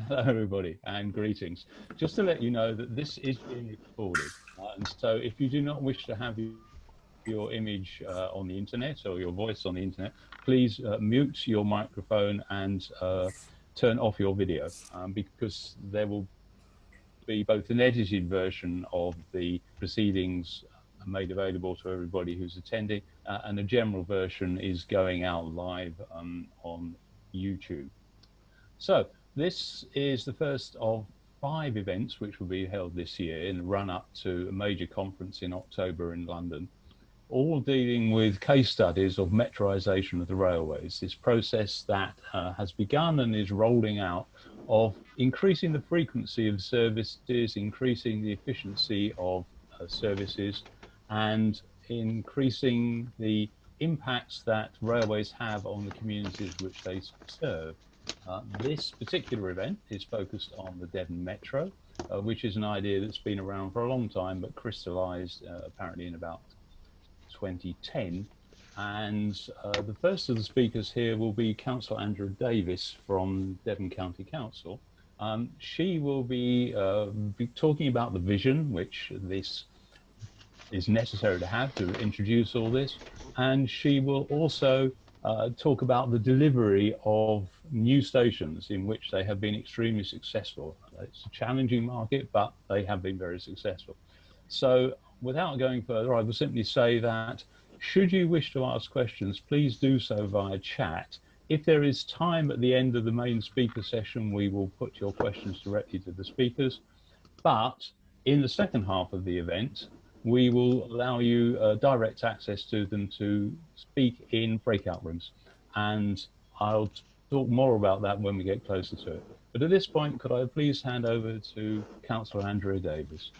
Hello, everybody, and greetings. Just to let you know that this is being recorded, and so if you do not wish to have your image on the internet or your voice on the internet, please mute your microphone and turn off your video, because there will be both an edited version of the proceedings made available to everybody who's attending, and a general version is going out live on YouTube. So this is the first of 5 events which will be held this year in the run-up to a major conference in October in London, all dealing with case studies of metroisation of the railways, this process that has begun and is rolling out of increasing the frequency of services, increasing the efficiency of services, and increasing the impacts that railways have on the communities which they serve. This particular event is focused on the Devon Metro, which is an idea that's been around for a long time but crystallised apparently in about 2010. And the first of the speakers here will be Councillor Andrea Davis from Devon County Council. She will be talking about the vision which this is necessary to have to introduce all this, and she will also talk about the delivery of new stations in which they have been extremely successful. It's a challenging market, but they have been very successful. So without going further, I will simply say that should you wish to ask questions, please do so via chat. If there is time at the end of the main speaker session, we will put your questions directly to the speakers. But in the second half of the event, we will allow you direct access to them to speak in breakout rooms. And I'll talk more about that when we get closer to it. But at this point, could I please hand over to Councillor Andrea Davis.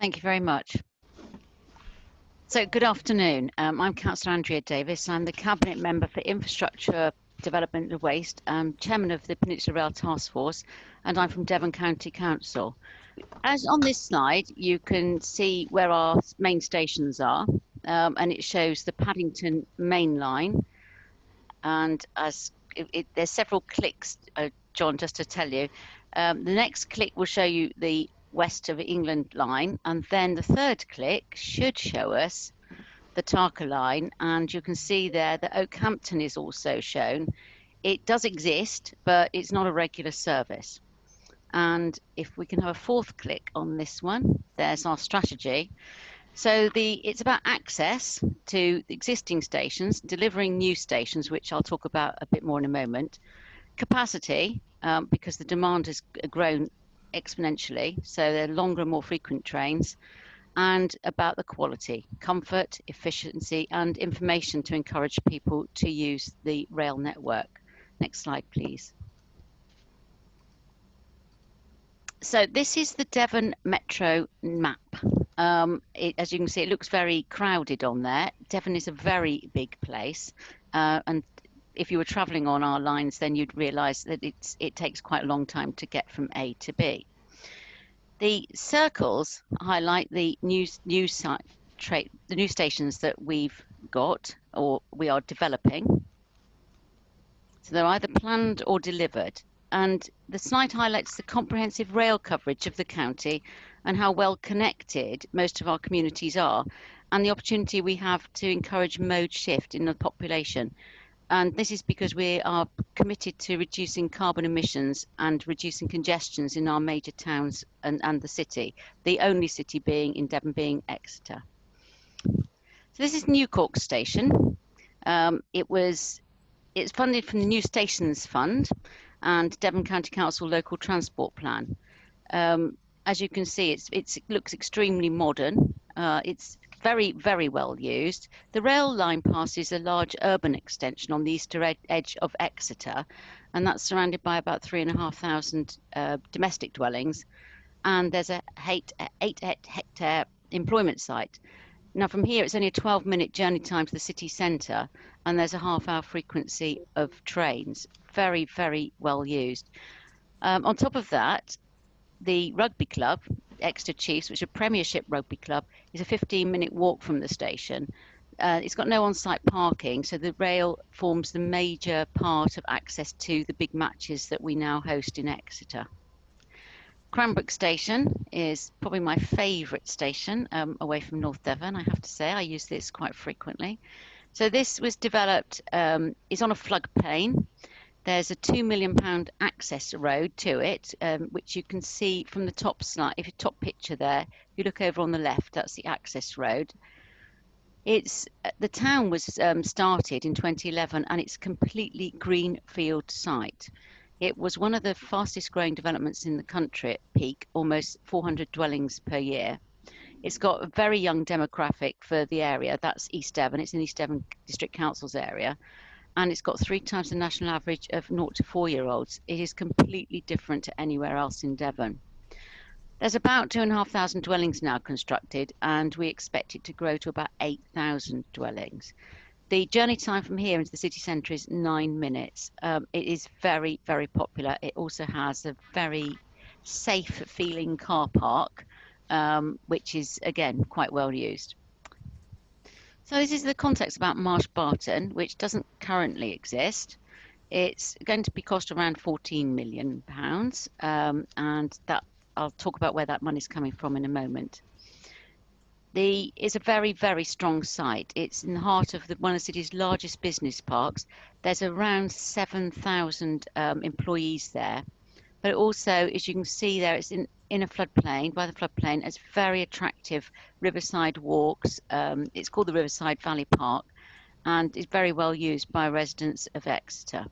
Thank you very much. So good afternoon. I'm Councillor Andrea Davis. I'm the Cabinet Member for Infrastructure, Development and Waste, Chairman of the Peninsula Rail Task Force, and I'm from Devon County Council. As on this slide, you can see where our main stations are, and it shows the Paddington main line. And as there's several clicks, John, just to tell you, the next click will show you the West of England line, and then the third click should show us the Tarka line, and you can see there that Oakhampton is also shown. It does exist, but it's not a regular service. And if we can have a fourth click on this one, there's our strategy. So it's about access to existing stations, delivering new stations, which I'll talk about a bit more in a moment. Capacity, because the demand has grown exponentially, so there are longer and more frequent trains, and about the quality, comfort, efficiency, and information to encourage people to use the rail network. Next slide, please. So this is the Devon Metro map. As you can see, it looks very crowded on there. Devon is a very big place, and if you were travelling on our lines, then you'd realise that it takes quite a long time to get from A to B. The circles highlight the new stations that we've got or we are developing. So they're either planned or delivered. And the slide highlights the comprehensive rail coverage of the county and how well connected most of our communities are, and the opportunity we have to encourage mode shift in the population. And this is because we are committed to reducing carbon emissions and reducing congestions in our major towns and the city, the only city in Devon being Exeter. So this is New Cork Station. It's funded from the New Stations Fund and Devon County Council Local Transport Plan. As you can see, it looks extremely modern. It's very, very well used. The rail line passes a large urban extension on the eastern edge of Exeter, and that's surrounded by about 3,500 domestic dwellings, and there's a 8-hectare employment site. Now from here, it's only a 12-minute journey time to the city centre, and there's a half-hour frequency of trains. Very, very well used. On top of that, the rugby club, Exeter Chiefs, which is a Premiership rugby club, is a 15-minute walk from the station. it's got no on-site parking, so the rail forms the major part of access to the big matches that we now host in Exeter. Cranbrook Station is probably my favourite station away from North Devon, I have to say. I use this quite frequently. So this was developed, is on a floodplain. There's a £2 million access road to it, which you can see from the top slide. If you top picture there, if you look over on the left, that's the access road. The town was started in 2011, and it's a completely greenfield site. It was one of the fastest growing developments in the country at peak, almost 400 dwellings per year. It's got a very young demographic for the area. That's East Devon. It's in East Devon District Council's area. And it's got 3 times the national average of 0 to 4-year-olds. It is completely different to anywhere else in Devon. There's about 2,500 dwellings now constructed, and we expect it to grow to about 8,000 dwellings. The journey time from here into the city centre is 9 minutes. It is very, very popular. It also has a very safe feeling car park, which is, again, quite well used. So this is the context about Marsh Barton, which doesn't currently exist. It's going to be cost around £14 million, and that I'll talk about where that money is coming from in a moment. It's a very, very strong site. It's in the heart of one of the city's largest business parks. There's around 7,000 employees there. But also, as you can see there, it's in a floodplain, by the floodplain. It's very attractive riverside walks. It's called the Riverside Valley Park, and is very well used by residents of Exeter.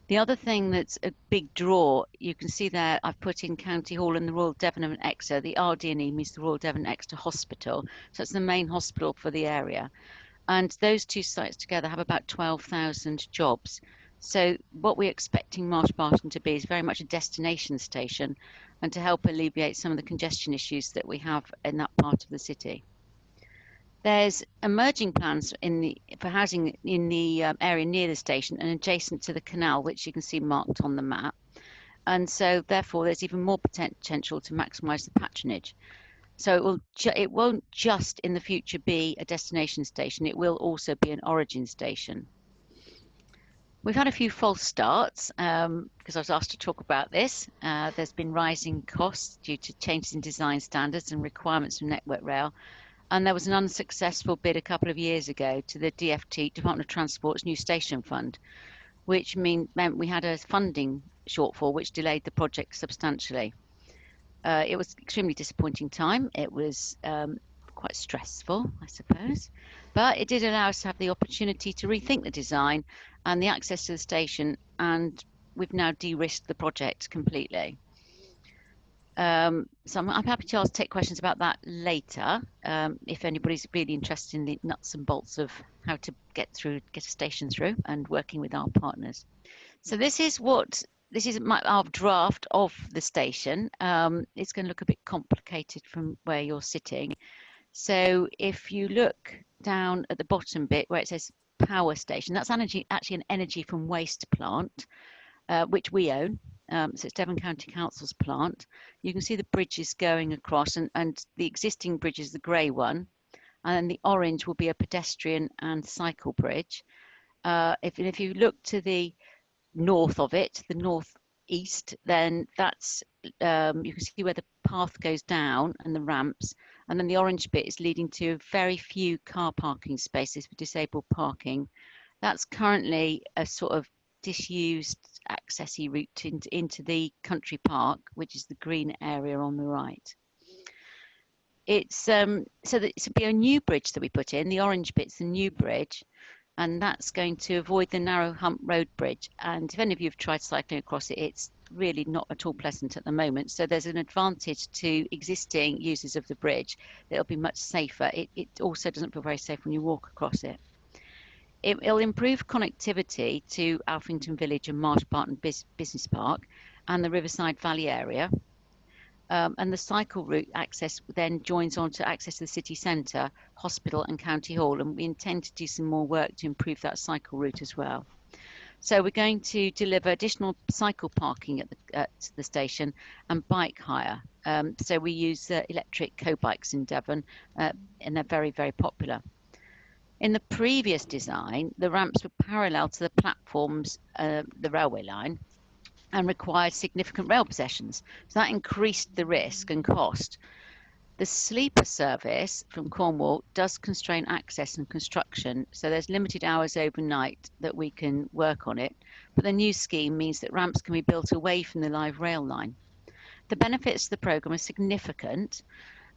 The other thing that's a big draw, you can see there, I've put in County Hall and the Royal Devon and Exeter. The RD&E means the Royal Devon Exeter Hospital. So it's the main hospital for the area. And those two sites together have about 12,000 jobs. So what we're expecting Marsh Barton to be is very much a destination station, and to help alleviate some of the congestion issues that we have in that part of the city. There's emerging plans for housing in the area near the station and adjacent to the canal, which you can see marked on the map. And so therefore there's even more potential to maximise the patronage. So it won't just in the future be a destination station, it will also be an origin station. We've had a few false starts because I was asked to talk about this. There's been rising costs due to changes in design standards and requirements from Network Rail. And there was an unsuccessful bid a couple of years ago to the DFT, Department of Transport's new station fund, which meant we had a funding shortfall, which delayed the project substantially. It was an extremely disappointing time. It was quite stressful, I suppose, but it did allow us to have the opportunity to rethink the design and the access to the station, and we've now de-risked the project completely. So I'm happy to take questions about that later, if anybody's really interested in the nuts and bolts of how to get a station through and working with our partners. So this is our draft of the station. It's going to look a bit complicated from where you're sitting. So if you look down at the bottom bit where it says power station, that's actually an energy from waste plant, which we own. So it's Devon County Council's plant. You can see the bridges going across, and the existing bridge is the grey one, and then the orange will be a pedestrian and cycle bridge. If you look to the north of it, the northeast, then that's you can see where the path goes down and the ramps, and then the orange bit is leading to very few car parking spaces for disabled parking. That's currently a sort of disused accessy route into the country park, which is the green area on the right. It's be a new bridge that we put in. The orange bit's the new bridge, and that's going to avoid the narrow hump road bridge. And if any of you have tried cycling across it, it's really not at all pleasant at the moment. So there's an advantage to existing users of the bridge. It'll be much safer. It also doesn't feel very safe when you walk across it. It'll improve connectivity to Alfrington Village and Marsh Barton Business Park and the Riverside Valley area. And the cycle route access then joins on to access to the city centre, hospital and county hall. And we intend to do some more work to improve that cycle route as well. So we're going to deliver additional cycle parking at the station and bike hire. So we use electric co-bikes in Devon, and they're very, very popular. In the previous design, the ramps were parallel to the platforms, the railway line, and required significant rail possessions. So that increased the risk and cost. The sleeper service from Cornwall does constrain access and construction, so there's limited hours overnight that we can work on it. But the new scheme means that ramps can be built away from the live rail line. The benefits of the programme are significant,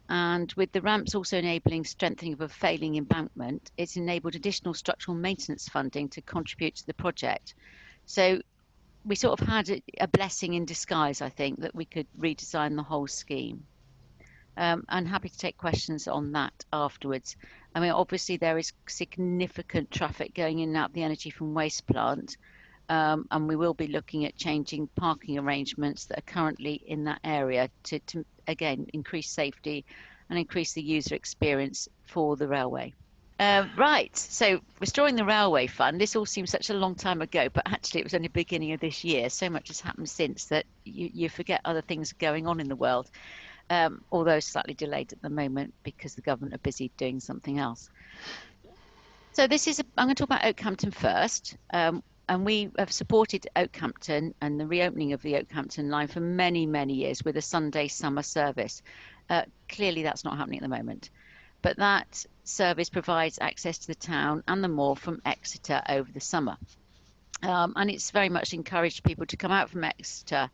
and with the ramps also enabling strengthening of a failing embankment, it's enabled additional structural maintenance funding to contribute to the project. So we sort of had a blessing in disguise, I think, that we could redesign the whole scheme. I'm happy to take questions on that afterwards. I mean, obviously there is significant traffic going in and out the energy from waste plant, and we will be looking at changing parking arrangements that are currently in that area to again increase safety and increase the user experience for the railway. Right, so restoring the railway fund, this all seems such a long time ago, but actually it was only the beginning of this year. So much has happened since that you forget other things going on in the world, although slightly delayed at the moment because the government are busy doing something else. So I'm going to talk about Oakhampton first. And we have supported Oakhampton and the reopening of the Oakhampton line for many, many years with a Sunday summer service. Clearly that's not happening at the moment. But that service provides access to the town and the moor from Exeter over the summer. And it's very much encouraged people to come out from Exeter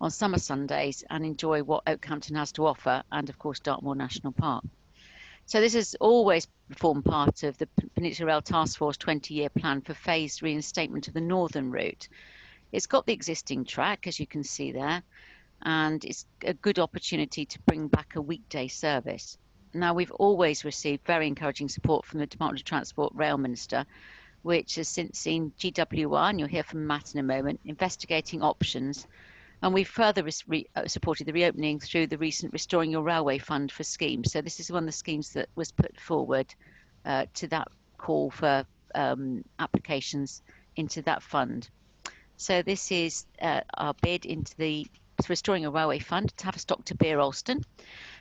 on summer Sundays and enjoy what Oakhampton has to offer, and of course Dartmoor National Park. So this has always formed part of the Peninsula Rail Task Force 20-year plan for phased reinstatement of the northern route. It's got the existing track, as you can see there, and it's a good opportunity to bring back a weekday service. Now, we've always received very encouraging support from the Department of Transport Rail Minister, which has since seen GWR, and you'll hear from Matt in a moment, investigating options. And we've further supported the reopening through the recent Restoring Your Railway Fund for schemes. So this is one of the schemes that was put forward to that call for applications into that fund. So this is our bid into the Restoring a Railway Fund, Tavistock to Beer Alston.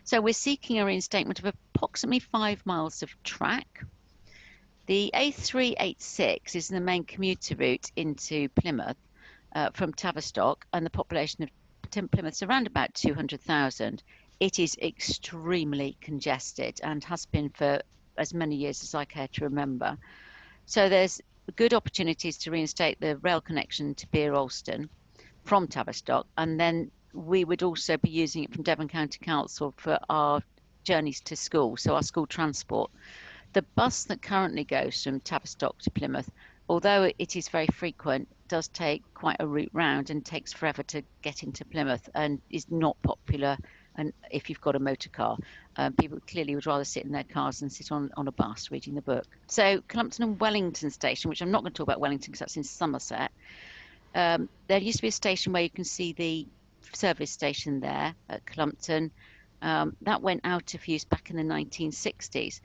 So we're seeking a reinstatement of approximately 5 miles of track. The A386 is the main commuter route into Plymouth from Tavistock, and the population of Plymouth is around about 200,000. It is extremely congested and has been for as many years as I care to remember. So there's good opportunities to reinstate the rail connection to Beer Alston from Tavistock, and then we would also be using it from Devon County Council for our journeys to school, so our school transport. The bus that currently goes from Tavistock to Plymouth, although it is very frequent, does take quite a route round and takes forever to get into Plymouth and is not popular. And if you've got a motor car, people clearly would rather sit in their cars than sit on a bus reading the book. So Clumpton and Wellington Station, which I'm not going to talk about Wellington because that's in Somerset. There used to be a station where you can see the service station there at Clumpton. That went out of use back in the 1960s.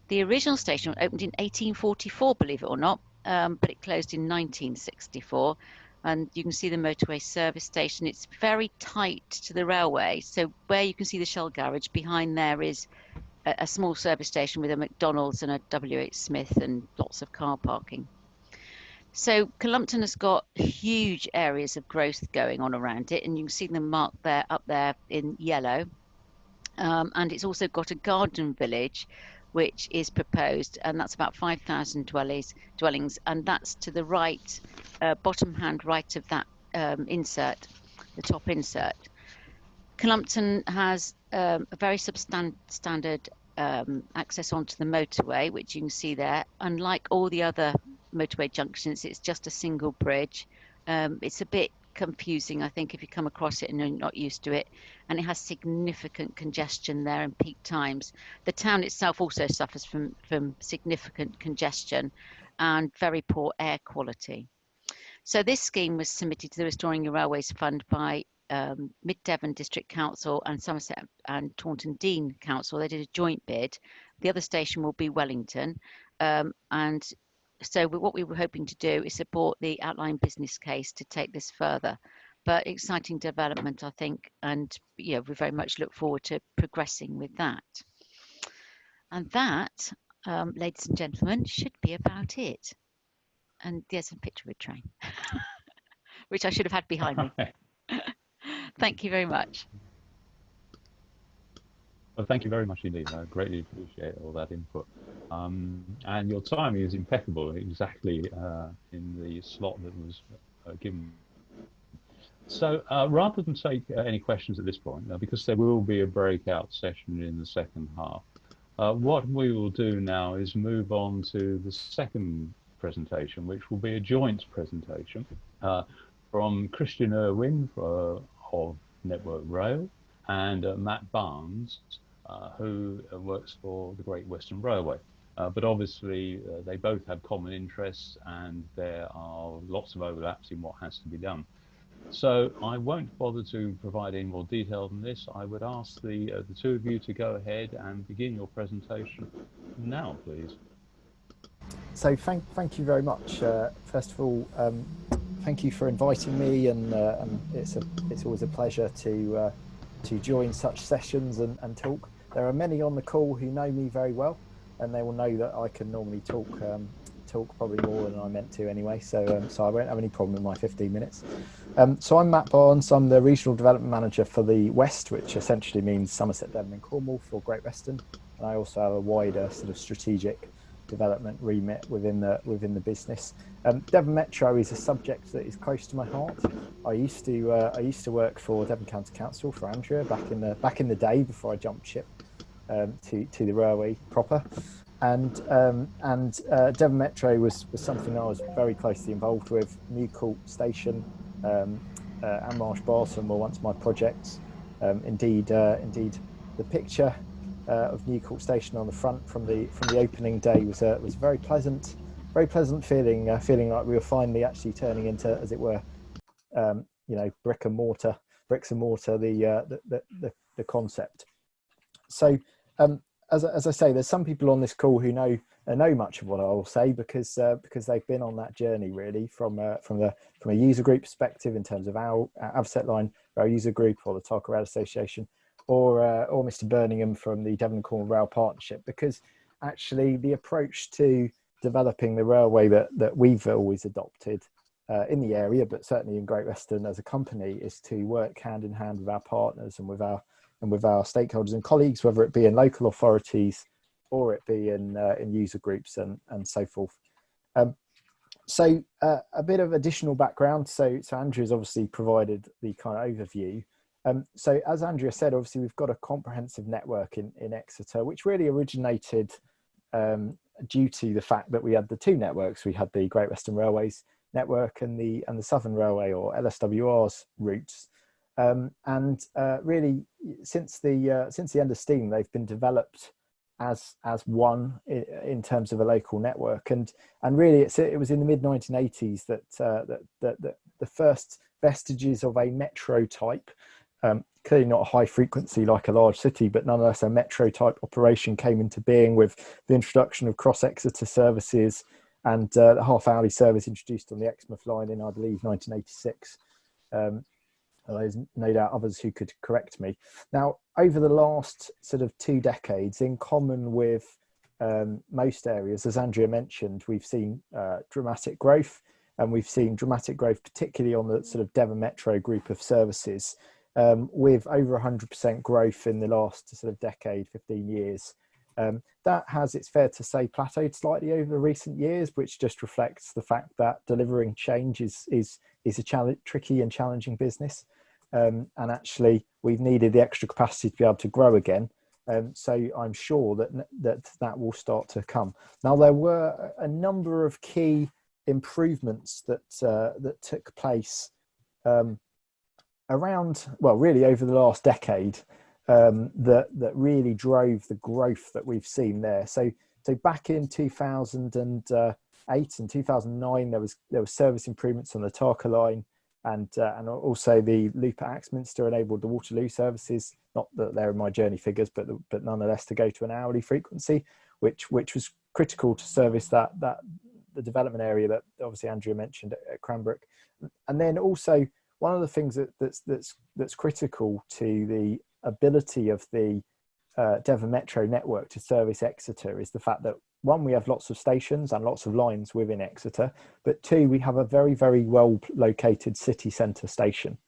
The original station opened in 1844, believe it or not, but it closed in 1964. And you can see the motorway service station. It's very tight to the railway. So where you can see the Shell garage, behind there is a small service station with a McDonald's and a W.H. Smith and lots of car parking. So Clumpton has got huge areas of growth going on around it, and you can see them marked there up there in yellow. And it's also got a garden village, which is proposed, and that's about 5,000 dwellings, and that's to the right, bottom hand right of that insert, the top insert. Clumpton has a very substandard access onto the motorway, which you can see there. Unlike all the other motorway junctions, it's just a single bridge. It's a bit confusing, I think, if you come across it and you're not used to it, and it has significant congestion there in peak times. The town itself also suffers from significant congestion and very poor air quality. So this scheme was submitted to the Restoring Your Railways Fund by Mid Devon District Council and Somerset and Taunton Deane Council. They did a joint bid. The other station will be Wellington, and so what we were hoping to do is support the outline business case to take this further. But exciting development, I think, and we very much look forward to progressing with that. And that ladies and gentlemen, should be about it. And there's a picture of a train, which I should have had behind me. Thank you very much. Well, thank you very much indeed. I greatly appreciate all that input. And your timing is impeccable, exactly in the slot that was given. So rather than take any questions at this point, because there will be a breakout session in the second half, what we will do now is move on to the second presentation, which will be a joint presentation from Christian Irwin of Network Rail and Matt Barnes, who works for the Great Western Railway. But obviously, they both have common interests, and there are lots of overlaps in what has to be done. So I won't bother to provide any more detail than this. I would ask the two of you to go ahead and begin your presentation now, please. So thank you very much. First of all, thank you for inviting me, and it's always a pleasure to join such sessions and talk. There are many on the call who know me very well, and they will know that I can normally talk probably more than I meant to anyway. So I won't have any problem in my 15 minutes. So I'm Matt Barnes. I'm the Regional Development Manager for the West, which essentially means Somerset, Devon and Cornwall for Great Western. And I also have a wider sort of strategic development remit within the business. Devon Metro is a subject that is close to my heart. I used to work for Devon County Council for Andrea back in the day before I jumped ship to the railway proper. And Devon Metro was something I was very closely involved with. Newcourt Station and Marsh Barton were once my projects. Indeed, the picture of Newcourt Station on the front from the opening day was very pleasant feeling like we were finally actually turning into, as it were, bricks and mortar the concept. So as I say, there's some people on this call who know much of what I will say because they've been on that journey really from a user group perspective in terms of our Avset Line, our user group, or the Tarka Rail Association, or Mr. Birmingham from the Devon and Cornwall Rail Partnership, because actually the approach to developing the railway that we've always adopted in the area, but certainly in Great Western as a company, is to work hand in hand with our partners and with our stakeholders and colleagues, whether it be in local authorities or it be in user groups and so forth. So a bit of additional background. So Andrea's obviously provided the kind of overview. So as Andrea said, obviously we've got a comprehensive network in Exeter, which really originated due to the fact that we had the two networks. We had the Great Western Railways network and the Southern Railway, or LSWR's routes. Really, since the end of steam, they've been developed as one in terms of a local network. And really, it was in the mid 1980s that the first vestiges of a metro type, clearly not a high frequency like a large city, but nonetheless a metro type operation, came into being with the introduction of cross Exeter services and the half hourly service introduced on the Exmouth line in, I believe, 1986. There's no doubt others who could correct me. Now, over the last sort of 2 decades, in common with most areas, as Andrea mentioned, we've seen dramatic growth, and we've seen dramatic growth particularly on the sort of Devon Metro group of services, with over 100% growth in the last sort of decade, 15 years. That has, it's fair to say, plateaued slightly over recent years, which just reflects the fact that delivering change is a tricky and challenging business. And actually, we've needed the extra capacity to be able to grow again. So I'm sure that will start to come. Now, there were a number of key improvements that took place around, well, really over the last decade, that really drove the growth that we've seen there. So back in 2008 and 2009, there was service improvements on the Tarka line, and also the loop at Axminster enabled the Waterloo services. Not that they're in my journey figures, but nonetheless to go to an hourly frequency, which was critical to service the development area that obviously Andrea mentioned at Cranbrook. And then also one of the things that's critical to the ability of the Devon Metro network to service Exeter is the fact that one, we have lots of stations and lots of lines within Exeter, but two, we have a very, very well located city centre station.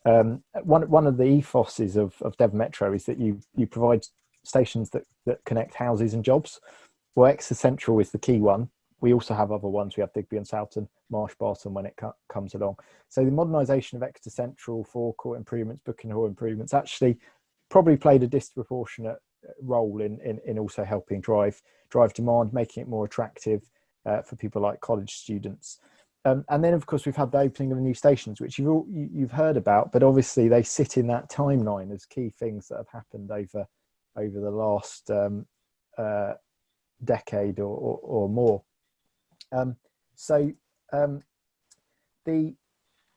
One of the ethoses of Devon Metro is that you provide stations that connect houses and jobs. Well, Exeter Central is the key one. We also have other ones. We have Digby and Soughton, Marsh Barton when it comes along. So the modernisation of Exeter Central, forecourt improvements, booking hall improvements actually probably played a disproportionate role in also helping drive demand, making it more attractive for people like college students. And then, of course, we've had the opening of new stations, which you've heard about, but obviously they sit in that timeline as key things that have happened over the last decade or more.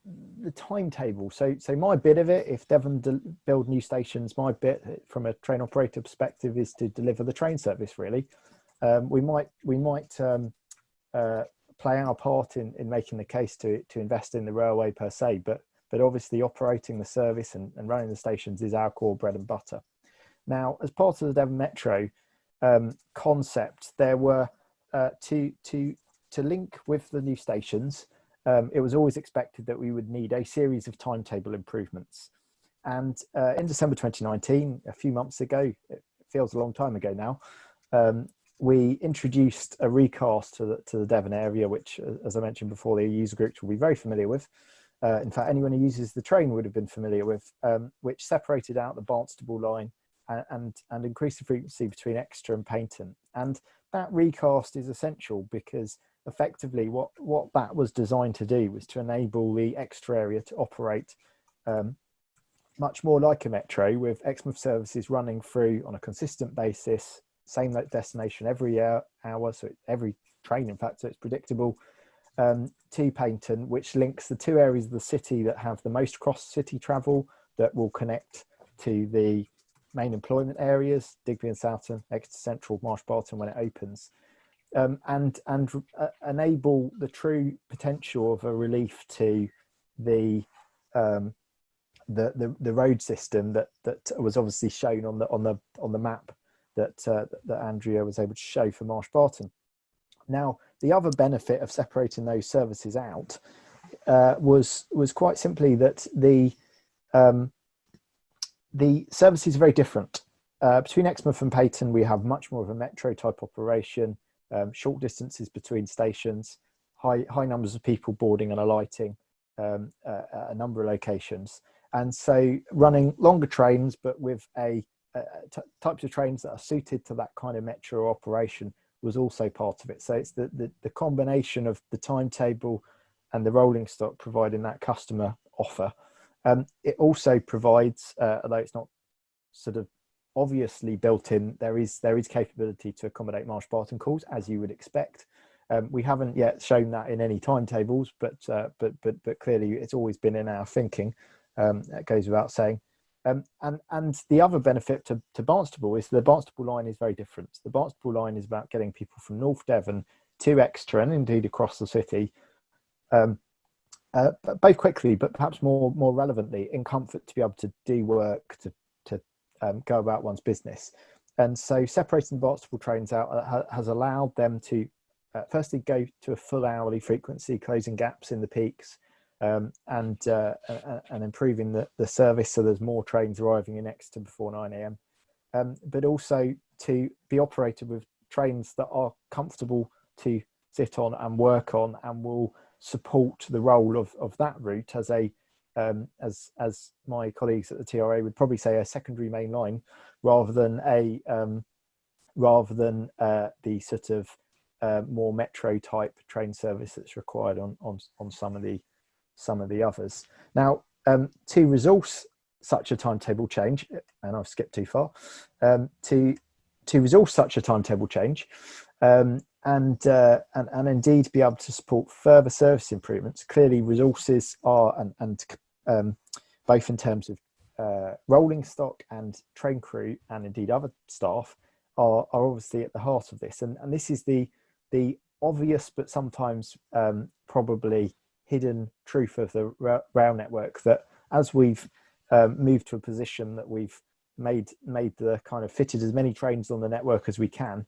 The timetable. So my bit of it, if Devon build new stations, my bit from a train operator perspective is to deliver the train service. Really, we might play our part in making the case to invest in the railway per se, but obviously operating the service and running the stations is our core bread and butter. Now, as part of the Devon Metro concept, there were to link with the new stations. It was always expected that we would need a series of timetable improvements. And in December 2019, a few months ago, it feels a long time ago now, we introduced a recast to the Devon area, which, as I mentioned before, the user groups will be very familiar with. In fact, anyone who uses the train would have been familiar with, which separated out the Barnstable line and increased the frequency between Exeter and Paignton. And that recast is essential because effectively what that was designed to do was to enable the Exeter area to operate much more like a metro, with Exmouth services running through on a consistent basis, same destination every hour, so every train, in fact, so it's predictable, to Paignton, which links the two areas of the city that have the most cross-city travel, that will connect to the main employment areas, Digby and Soughton, Exeter Central, Marsh Barton when it opens, and enable the true potential of a relief to the road system that was obviously shown on the map that Andrea was able to show for Marsh Barton. Now, the other benefit of separating those services out was quite simply that the services are very different. Between Exmouth and Paignton, we have much more of a metro type operation, short distances between stations, high numbers of people boarding and alighting, a number of locations. And so running longer trains, but with types of trains that are suited to that kind of metro operation was also part of it. So it's the combination of the timetable and the rolling stock providing that customer offer. It also provides, although it's not sort of obviously built in, there is capability to accommodate Marsh Barton calls, as you would expect. We haven't yet shown that in any timetables, but clearly it's always been in our thinking. That goes without saying. And the other benefit to Barnstable is the Barnstable line is very different. The Barnstable line is about getting people from North Devon to Exeter and indeed across the city, both quickly, but perhaps more relevantly, in comfort, to be able to do work, to go about one's business. And so separating the Barnstable trains out has allowed them to firstly go to a full hourly frequency, closing gaps in the peaks, and improving the service, so there's more trains arriving in Exeter before 9 a.m. But also to be operated with trains that are comfortable to sit on and work on, and will support the role of that route as as my colleagues at the TRA would probably say, a secondary main line, rather than the sort of more metro type train service that's required on some of the others. Now, to resource such a timetable change, and I've skipped too far, to resource such a timetable change, and indeed be able to support further service improvements. Clearly, resources are, and both in terms of rolling stock and train crew, and indeed other staff, are obviously at the heart of this. And this is the obvious but sometimes probably hidden truth of the rail network, that as we've moved to a position that we've made the kind of fitted as many trains on the network as we can,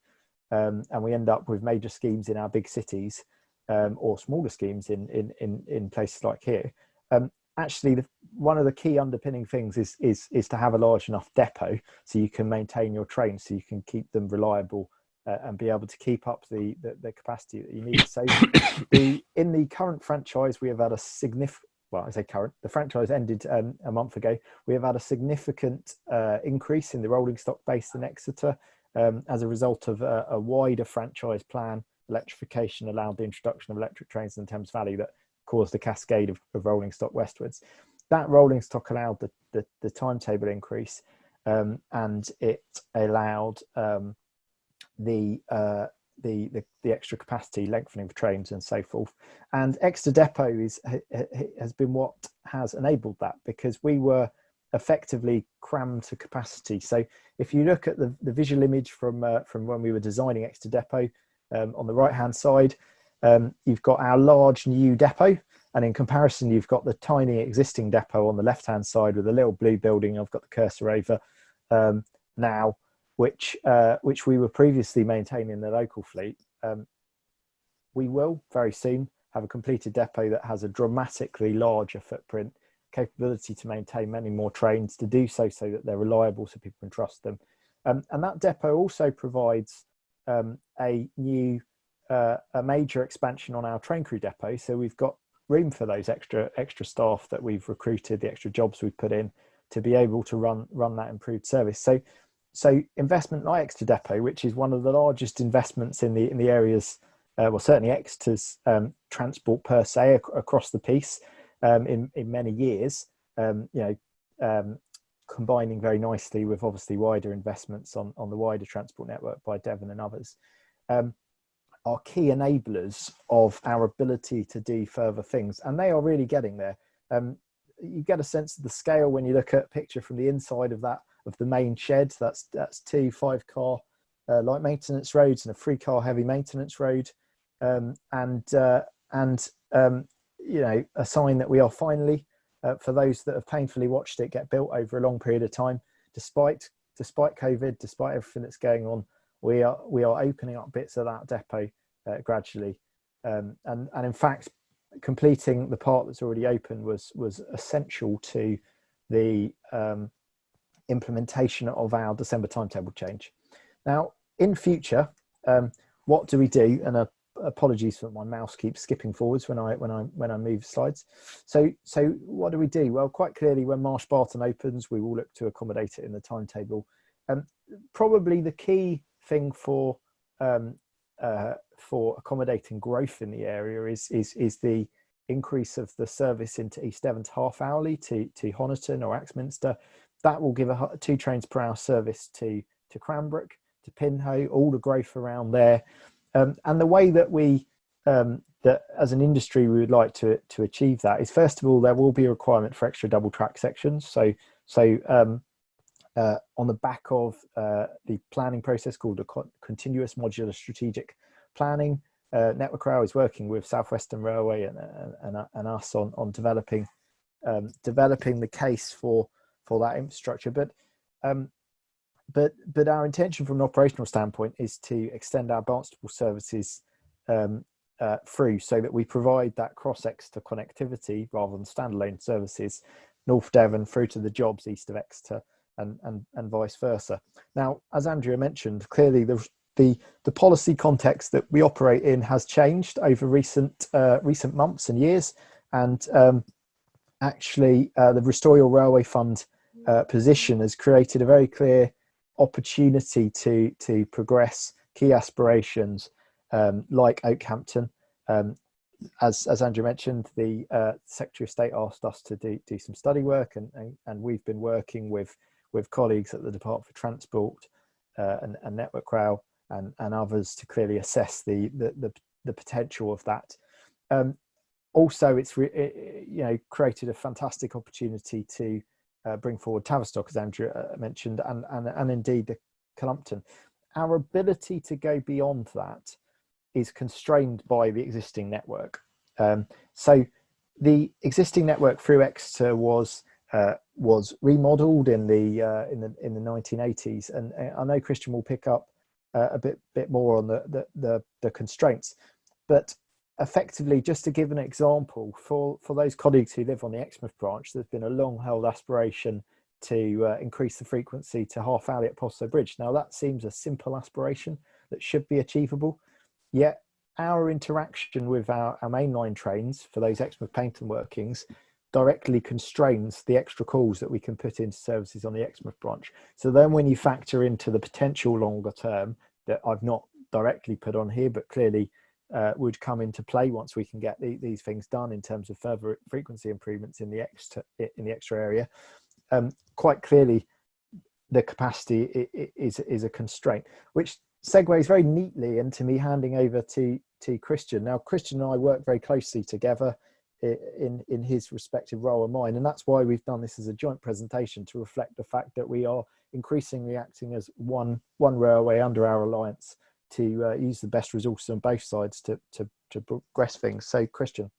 and we end up with major schemes in our big cities, or smaller schemes in places like here. Actually, one of the key underpinning things is to have a large enough depot so you can maintain your trains, so you can keep them reliable and be able to keep up the capacity that you need. So in the current franchise, we have had a significant, well, I say current, the franchise ended a month ago. We have had a significant increase in the rolling stock base in Exeter as a result of a wider franchise plan. Electrification allowed the introduction of electric trains in the Thames Valley that caused a cascade of rolling stock westwards. That rolling stock allowed the timetable increase, and it allowed the extra capacity, lengthening of trains and so forth. And Exeter Depot has been what has enabled that, because we were effectively crammed to capacity. So if you look at the visual image from when we were designing Exeter Depot, on the right hand side, you've got our large new depot, and in comparison you've got the tiny existing depot on the left hand side with a little blue building I've got the cursor over now, which we were previously maintaining in the local fleet. We will very soon have a completed depot that has a dramatically larger footprint, capability to maintain many more trains, to do so that they're reliable so people can trust them. And that depot also provides a major expansion on our train crew depot. So we've got room for those extra staff that we've recruited, the extra jobs we've put in, to be able to run that improved service. So investment like Exeter Depot, which is one of the largest investments in the areas, well, certainly Exeter's transport per se across the piece in many years, combining very nicely with obviously wider investments on the wider transport network by Devon and others, are key enablers of our ability to do further things, and they are really getting there. You get a sense of the scale when you look at a picture from the inside of the main shed. That's 2 5-car light maintenance roads and a 3-car heavy maintenance road, and a sign that we are finally, for those that have painfully watched it get built over a long period of time, despite COVID, despite everything that's going on, we are opening up bits of that depot gradually, and in fact, completing the part that's already open was essential to the implementation of our December timetable change. Now, in future, what do we do? And apologies for my mouse keeps skipping forwards when I move slides. So what do we do? Well, quite clearly, when Marsh Barton opens, we will look to accommodate it in the timetable. Probably the key thing for accommodating growth in the area is the increase of the service into East Devon's half hourly to Honiton or Axminster. That will give 2 trains per hour service to Cranbrook, to Pinhoe, all the growth around there. And the way that we, that as an industry, we would like to achieve that is, first of all, there will be a requirement for extra double track sections. So on the back of the planning process called a continuous modular strategic planning, Network Rail is working with South Western Railway and us on developing the case for that infrastructure. But our intention from an operational standpoint is to extend our Barnstaple services through, so that we provide that cross-Exeter connectivity rather than standalone services, North Devon through to the jobs east of Exeter, and vice versa. Now, as Andrea mentioned, clearly the policy context that we operate in has changed over recent months and years, and actually the Restore Your Railway Fund position has created a very clear opportunity to progress key aspirations like Oakhampton. As Andrew mentioned, the Secretary of State asked us to do some study work, and we've been working with colleagues at the Department for Transport and Network Rail and others to clearly assess the potential of that. Also, it's created a fantastic opportunity to bring forward Tavistock, as Andrew mentioned, and indeed the Cullompton. Our ability to go beyond that is constrained by the existing network. So the existing network through Exeter was remodeled in the 1980s, and I know Christian will pick up a bit more on the constraints. But effectively, just to give an example, for those colleagues who live on the Exmouth branch, there's been a long-held aspiration to increase the frequency to half hourly at Posto Bridge. Now, that seems a simple aspiration that should be achievable, yet our interaction with our mainline trains for those Exmouth Paynton workings directly constrains the extra calls that we can put into services on the Exmouth branch. So then when you factor into the potential longer term that I've not directly put on here, but clearly would come into play once we can get these things done in terms of further frequency improvements in the extra area, quite clearly the capacity is a constraint, which segues very neatly into me handing over to Christian. Now, Christian and I work very closely together in his respective role and mine, and that's why we've done this as a joint presentation to reflect the fact that we are increasingly acting as one railway under our alliance to use the best resources on both sides to progress things. So, Christian.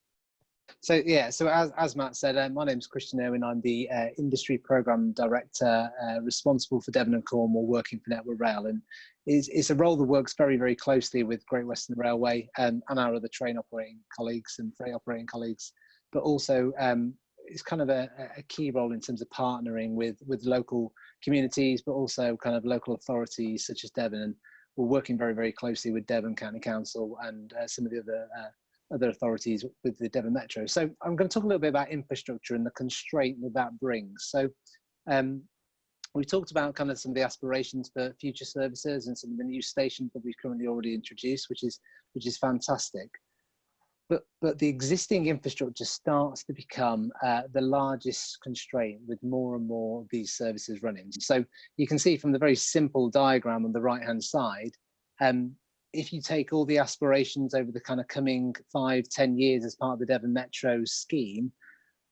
So yeah, so as Matt said, my name's Christian Irwin. I'm the Industry Programme Director responsible for Devon and Cornwall, working for Network Rail, and it's a role that works very, very closely with Great Western Railway and our other train operating colleagues and freight operating colleagues, but also it's kind of a key role in terms of partnering with local communities, but also kind of local authorities such as Devon. And we're working very, very closely with Devon County Council and some of the other authorities with the Devon Metro. So I'm going to talk a little bit about infrastructure and the constraint that brings. So we talked about kind of some of the aspirations for future services and some of the new stations that we've currently already introduced, which is fantastic. But the existing infrastructure starts to become the largest constraint with more and more of these services running. So you can see from the very simple diagram on the right-hand side, if you take all the aspirations over the kind of coming 5-10 years as part of the Devon Metro scheme,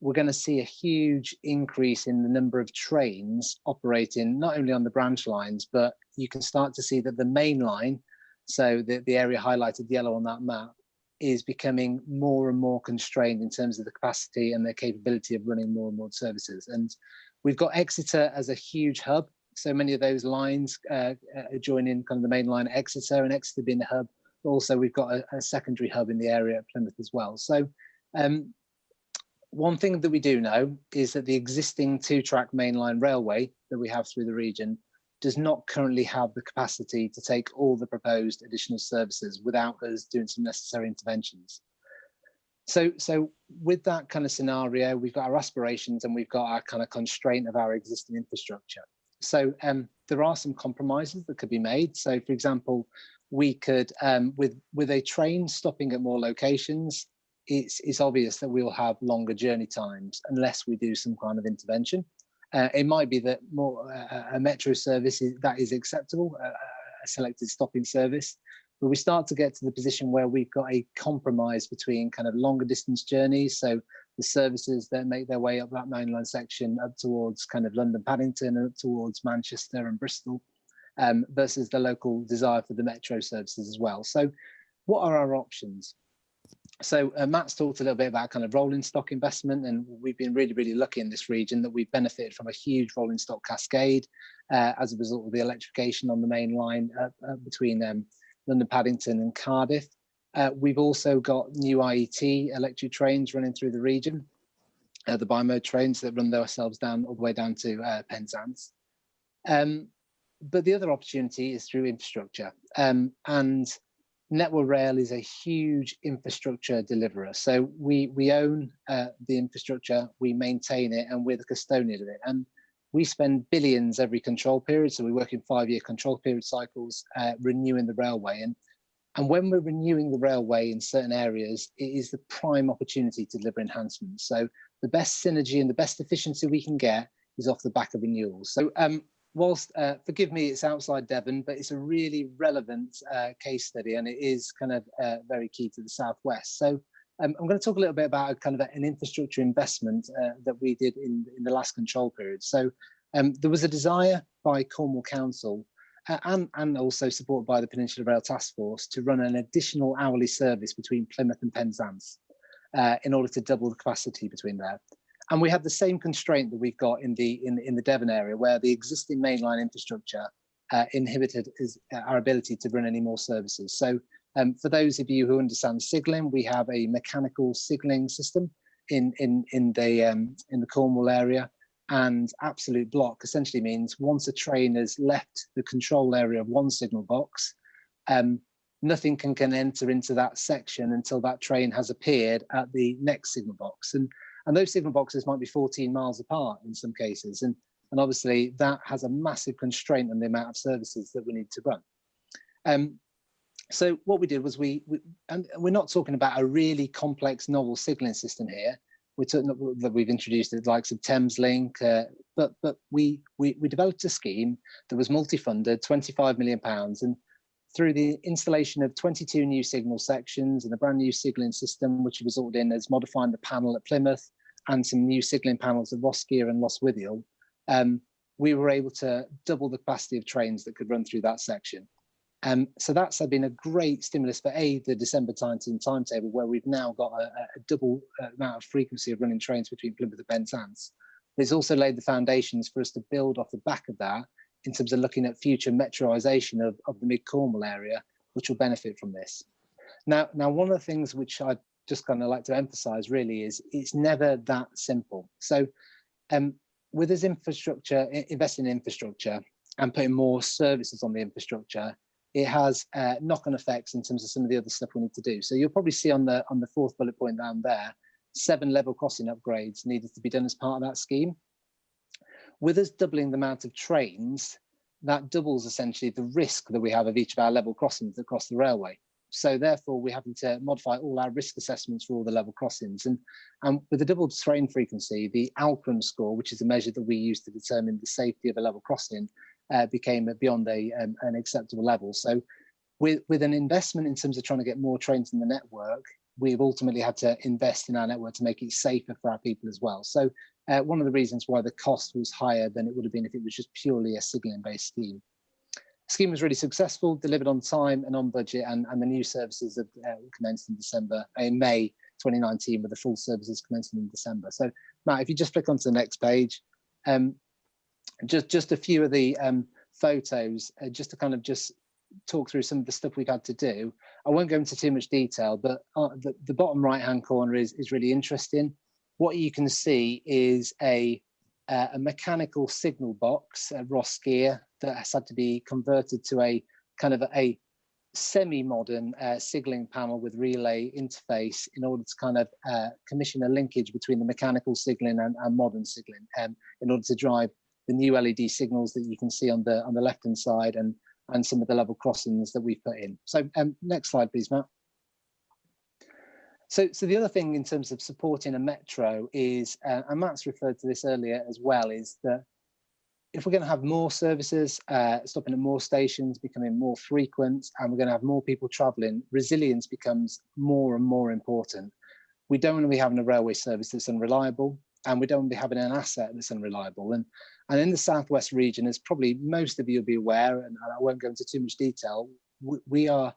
we're going to see a huge increase in the number of trains operating not only on the branch lines, but you can start to see that the main line, so the area highlighted yellow on that map, is becoming more and more constrained in terms of the capacity and the capability of running more and more services. And we've got Exeter as a huge hub. So many of those lines join in kind of the main line at Exeter, and Exeter being the hub. But also we've got a secondary hub in the area at Plymouth as well. So one thing that we do know is that the existing 2-track mainline railway that we have through the region does not currently have the capacity to take all the proposed additional services without us doing some necessary interventions. So with that kind of scenario, we've got our aspirations and we've got our kind of constraint of our existing infrastructure. So there are some compromises that could be made. So for example, we could, with a train stopping at more locations, it's obvious that we'll have longer journey times unless we do some kind of intervention. It might be that more a metro service that is acceptable, a selected stopping service, but we start to get to the position where we've got a compromise between kind of longer distance journeys, so the services that make their way up that mainline section up towards kind of London Paddington and up towards Manchester and Bristol, versus the local desire for the metro services as well. So what are our options? So Matt's talked a little bit about kind of rolling stock investment, and we've been really, really lucky in this region that we've benefited from a huge rolling stock cascade as a result of the electrification on the main line between London Paddington and Cardiff. We've also got new IET electric trains running through the region, the bi-mode trains that run themselves down all the way down to Penzance. But the other opportunity is through infrastructure, and Network Rail is a huge infrastructure deliverer. So we own the infrastructure, we maintain it, and we're the custodian of it. And we spend billions every control period. So we work in 5-year control period cycles, renewing the railway. And when we're renewing the railway in certain areas, it is the prime opportunity to deliver enhancements. So the best synergy and the best efficiency we can get is off the back of renewals. So whilst, forgive me, it's outside Devon, but it's a really relevant case study, and it is kind of very key to the Southwest. So I'm going to talk a little bit about kind of an infrastructure investment that we did in the last control period. So there was a desire by Cornwall Council and also supported by the Peninsula Rail Task Force to run an additional hourly service between Plymouth and Penzance in order to double the capacity between there. And we have the same constraint that we've got in the Devon area, where the existing mainline infrastructure inhibited our ability to run any more services. So for those of you who understand signalling, we have a mechanical signalling system in the Cornwall area. And absolute block essentially means once a train has left the control area of one signal box, nothing can enter into that section until that train has appeared at the next signal box. And those signal boxes might be 14 miles apart in some cases. And obviously that has a massive constraint on the amount of services that we need to run. So what we did was and we're not talking about a really complex novel signalling system here. That we've introduced the likes of Thameslink, but we developed a scheme that was multi-funded, £25 million, and through the installation of 22 new signal sections and a brand new signalling system, which resulted in as modifying the panel at Plymouth and some new signalling panels at Rosskier and Lostwithiel, we were able to double the capacity of trains that could run through that section. So that's been a great stimulus for the December 19 timetable, where we've now got a double amount of frequency of running trains between Plymouth and Penzance. It's also laid the foundations for us to build off the back of that in terms of looking at future metroisation of the mid-Cornwall area, which will benefit from this. Now, one of the things which I just kind of like to emphasise really is it's never that simple. So with this infrastructure, investing in infrastructure and putting more services on the infrastructure, it has knock-on effects in terms of some of the other stuff we need to do. So you'll probably see on the fourth bullet point down there, 7 level crossing upgrades needed to be done as part of that scheme. With us doubling the amount of trains, that doubles essentially the risk that we have of each of our level crossings across the railway. So therefore, we're having to modify all our risk assessments for all the level crossings. And with the doubled train frequency, the Alcram score, which is a measure that we use to determine the safety of a level crossing, became beyond an acceptable level. So with an investment in terms of trying to get more trains in the network, we've ultimately had to invest in our network to make it safer for our people as well. So one of the reasons why the cost was higher than it would have been if it was just purely a signalling-based scheme. The scheme was really successful, delivered on time and on budget, and the new services have commenced in May 2019, with the full services commencing in December. So Matt, if you just flick onto the next page, just a few of the photos, just to kind of just talk through some of the stuff we've had to do. I won't go into too much detail, but the bottom right-hand corner is really interesting. What you can see is a mechanical signal box at Rosskier that has had to be converted to a kind of a semi-modern signalling panel with relay interface in order to kind of commission a linkage between the mechanical signalling and modern signalling, in order to drive the new LED signals that you can see on the left-hand side and some of the level crossings that we've put in. So next slide, please, Matt. So the other thing in terms of supporting a metro is, and Matt's referred to this earlier as well, is that if we're going to have more services, stopping at more stations, becoming more frequent, and we're going to have more people travelling, resilience becomes more and more important. We don't want to be having a railway service that's unreliable, and we don't want to be having an asset that's unreliable. And in the southwest region, as probably most of you will be aware, and I won't go into too much detail, we are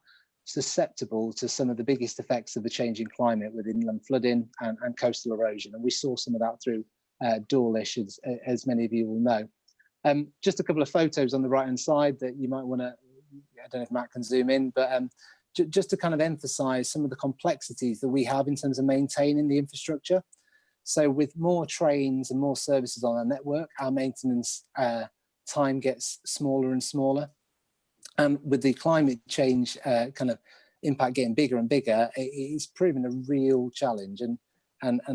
susceptible to some of the biggest effects of the changing climate with inland flooding and coastal erosion. And we saw some of that through Dawlish, as many of you will know. Just a couple of photos on the right-hand side that you might want to, I don't know if Matt can zoom in, but just to kind of emphasize some of the complexities that we have in terms of maintaining the infrastructure. So with more trains and more services on our network, our maintenance time gets smaller and smaller. And with the climate change kind of impact getting bigger and bigger, it's proven a real challenge. And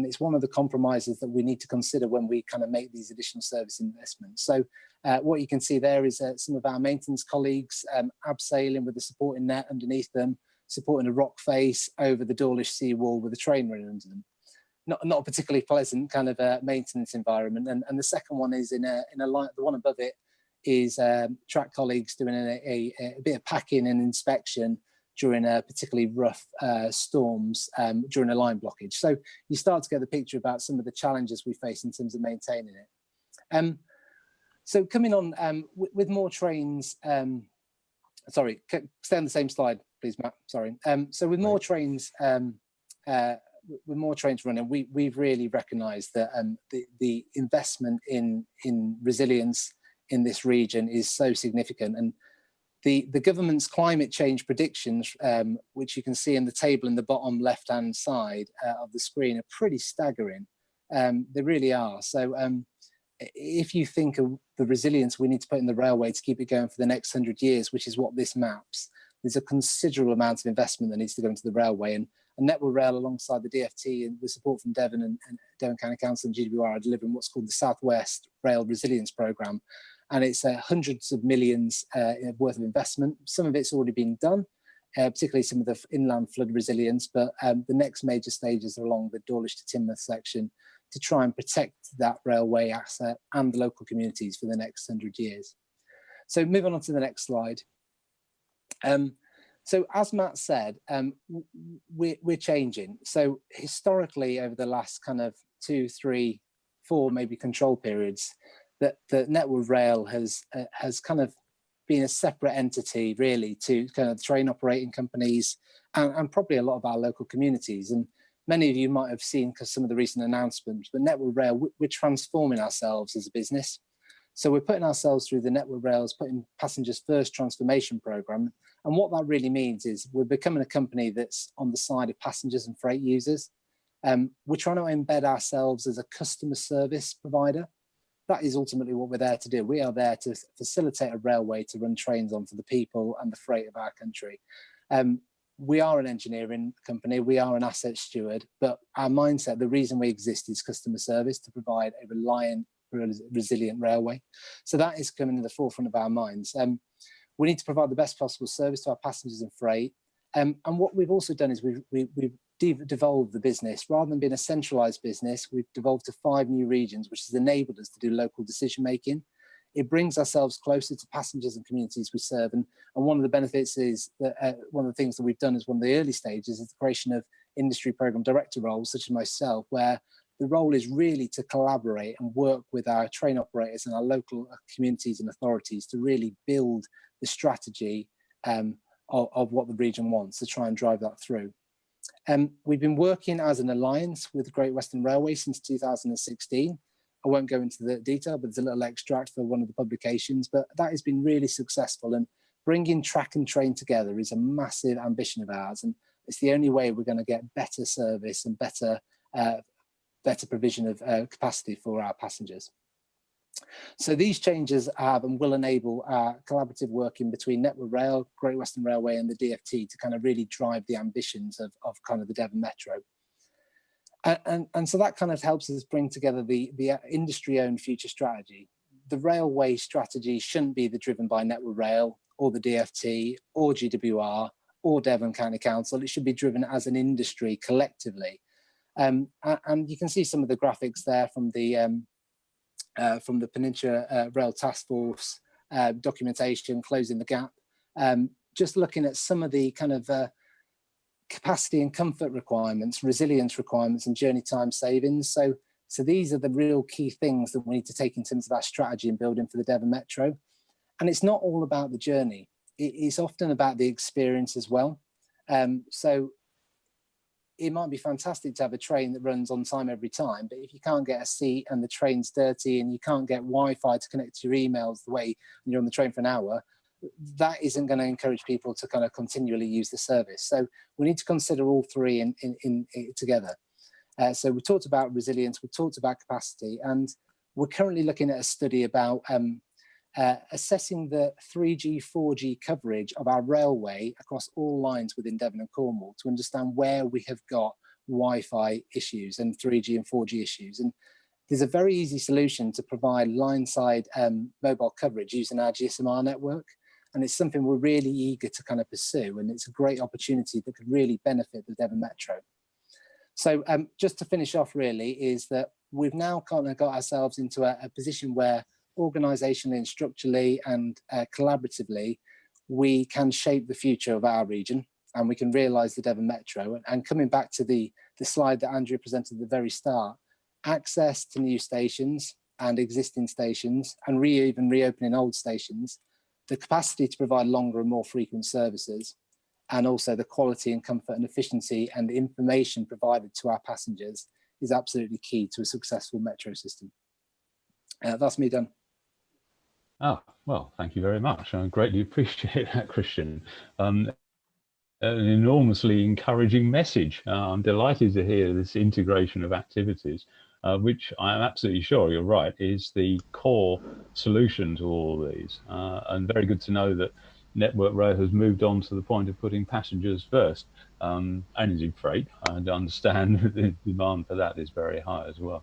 it's one of the compromises that we need to consider when we kind of make these additional service investments. So what you can see there is some of our maintenance colleagues abseiling with the supporting net underneath them, supporting a rock face over the Dawlish seawall with a train running under them. Not a particularly pleasant kind of maintenance environment. And the second one is in a line, the one above it is track colleagues doing a bit of packing and inspection during particularly rough storms during a line blockage. So you start to get the picture about some of the challenges we face in terms of maintaining it. So coming on with more trains, sorry, stay on the same slide, please, Matt, sorry. So with more trains, running, we've really recognised that the investment in resilience in this region is so significant. And the government's climate change predictions, which you can see in the table in the bottom left-hand side of the screen, are pretty staggering. They really are. So if you think of the resilience we need to put in the railway to keep it going for the next 100 years, which is what this maps, there's a considerable amount of investment that needs to go into the railway. And Network Rail, alongside the DfT and with support from Devon and Devon County Council and GWR, are delivering what's called the Southwest Rail Resilience Programme. And it's hundreds of millions worth of investment. Some of it's already been done, particularly some of the inland flood resilience, but the next major stages are along the Dawlish to Teignmouth section to try and protect that railway asset and the local communities for the next 100 years. So moving on to the next slide. So as Matt said, we're changing. So historically, over the last kind of 2, 3, 4 maybe control periods, that the Network Rail has kind of been a separate entity really to kind of train operating companies and probably a lot of our local communities. And many of you might have seen some of the recent announcements, but Network Rail, we're transforming ourselves as a business. So we're putting ourselves through the Network Rail's Putting Passengers First transformation programme. And what that really means is we're becoming a company that's on the side of passengers and freight users. We're trying to embed ourselves as a customer service provider. That is ultimately what we're there to do. We are there to facilitate a railway to run trains on for the people and the freight of our country. We are an engineering company, we are an asset steward, but our mindset, the reason we exist is customer service, to provide a reliant, resilient railway. So that is coming to the forefront of our minds. We need to provide the best possible service to our passengers and freight. And what we've also done is we've devolved the business. Rather than being a centralized business, we've devolved to 5 new regions, which has enabled us to do local decision making. It brings ourselves closer to passengers and communities we serve. And one of the benefits is that one of the things that we've done as one of the early stages is the creation of industry program director roles, such as myself, where the role is really to collaborate and work with our train operators and our local communities and authorities to really build the strategy of what the region wants, to try and drive that through. We've been working as an alliance with Great Western Railway since 2016. I won't go into the detail, but there's a little extract for one of the publications, but that has been really successful. And bringing track and train together is a massive ambition of ours. And it's the only way we're going to get better service and better provision of capacity for our passengers. So these changes have and will enable collaborative working between Network Rail, Great Western Railway and the DfT to kind of really drive the ambitions of kind of the Devon Metro. And so that kind of helps us bring together the industry-owned future strategy. The railway strategy shouldn't be driven by Network Rail or the DfT or GWR or Devon County Council. It should be driven as an industry collectively. And you can see some of the graphics there from the Peninsula Rail Task Force documentation, closing the gap. Just looking at some of the kind of capacity and comfort requirements, resilience requirements, and journey time savings. So these are the real key things that we need to take in terms of our strategy and building for the Devon Metro. And it's not all about the journey. It's often about the experience as well. So it might be fantastic to have a train that runs on time every time, but if you can't get a seat and the train's dirty and you can't get Wi-Fi to connect to your emails the way you're on the train for an hour, that isn't going to encourage people to kind of continually use the service. So we need to consider all three in together. So we talked about resilience, we talked about capacity, and we're currently looking at a study about assessing the 3G, 4G coverage of our railway across all lines within Devon and Cornwall to understand where we have got Wi-Fi issues and 3G and 4G issues. And there's a very easy solution to provide line-side mobile coverage using our GSMR network. And it's something we're really eager to kind of pursue. And it's a great opportunity that could really benefit the Devon Metro. So just to finish off really is that we've now kind of got ourselves into a position where organisationally and structurally and collaboratively, we can shape the future of our region and we can realise the Devon Metro. And coming back to the slide that Andrea presented at the very start, access to new stations and existing stations and even reopening old stations, the capacity to provide longer and more frequent services, and also the quality and comfort and efficiency and information provided to our passengers is absolutely key to a successful metro system. That's me done. Oh, well, thank you very much. I greatly appreciate that, Christian. An enormously encouraging message. I'm delighted to hear this integration of activities, which I'm absolutely sure you're right is the core solution to all these. And very good to know that Network Rail has moved on to the point of putting passengers first, and indeed freight. I understand the demand for that is very high as well.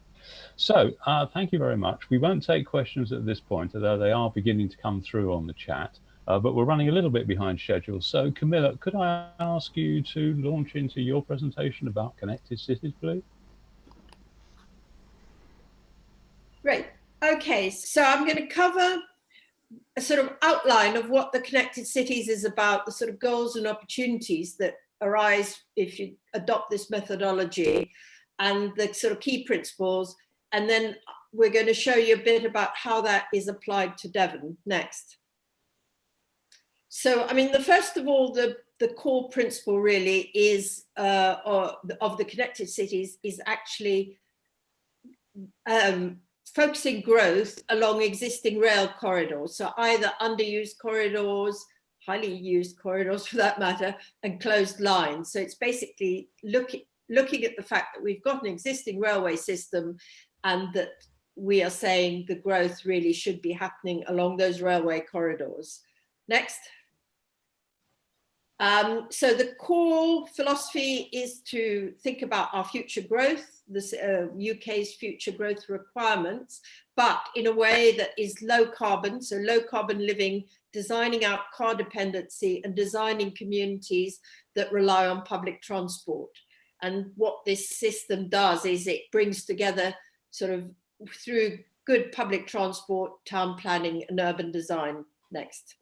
So thank you very much. We won't take questions at this point, although they are beginning to come through on the chat. But we're running a little bit behind schedule. So Camilla, could I ask you to launch into your presentation about connected cities, please? Great. Okay, so I'm going to cover a sort of outline of what the Connected Cities is about, the sort of goals and opportunities that arise if you adopt this methodology, and the sort of key principles. And then we're going to show you a bit about how that is applied to Devon next. So, I mean, first of all, the core principle really is of the Connected Cities is actually focusing growth along existing rail corridors. So either underused corridors, highly used corridors for that matter, and closed lines. So it's basically looking at the fact that we've got an existing railway system and that we are saying the growth really should be happening along those railway corridors. Next. So the core philosophy is to think about our future growth, the UK's future growth requirements, but in a way that is low carbon, so low carbon living, designing out car dependency and designing communities that rely on public transport. And what this system does is it brings together sort of through good public transport, town planning and urban design. Next.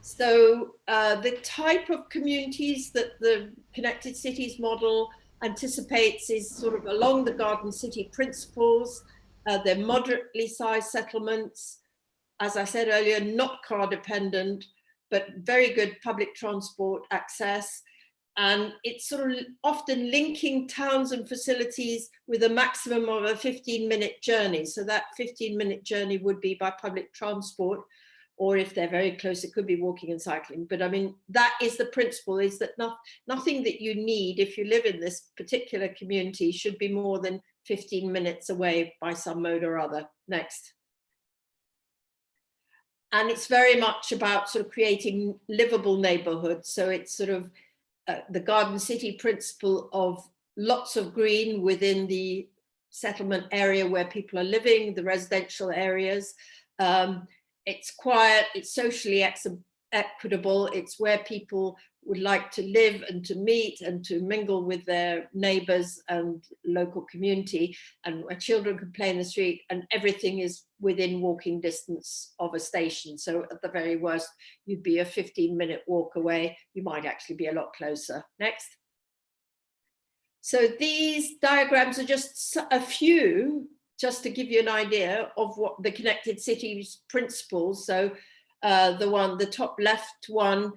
So the type of communities that the Connected Cities model anticipates is sort of along the Garden City principles. They're moderately sized settlements, as I said earlier, not car dependent, but very good public transport access. And it's sort of often linking towns and facilities with a maximum of a 15-minute journey. So that 15-minute journey would be by public transport, or if they're very close, it could be walking and cycling. But I mean, that is the principle, is that nothing that you need if you live in this particular community should be more than 15 minutes away by some mode or other. Next. And it's very much about sort of creating livable neighborhoods. So it's sort of the Garden City principle of lots of green within the settlement area where people are living, the residential areas. It's quiet, it's socially equitable, it's where people would like to live and to meet and to mingle with their neighbors and local community, and where children can play in the street, and everything is within walking distance of a station. So at the very worst, you'd be a 15-minute walk away. You might actually be a lot closer. Next. So these diagrams are just a few, just to give you an idea of what the Connected Cities principles. So the top left one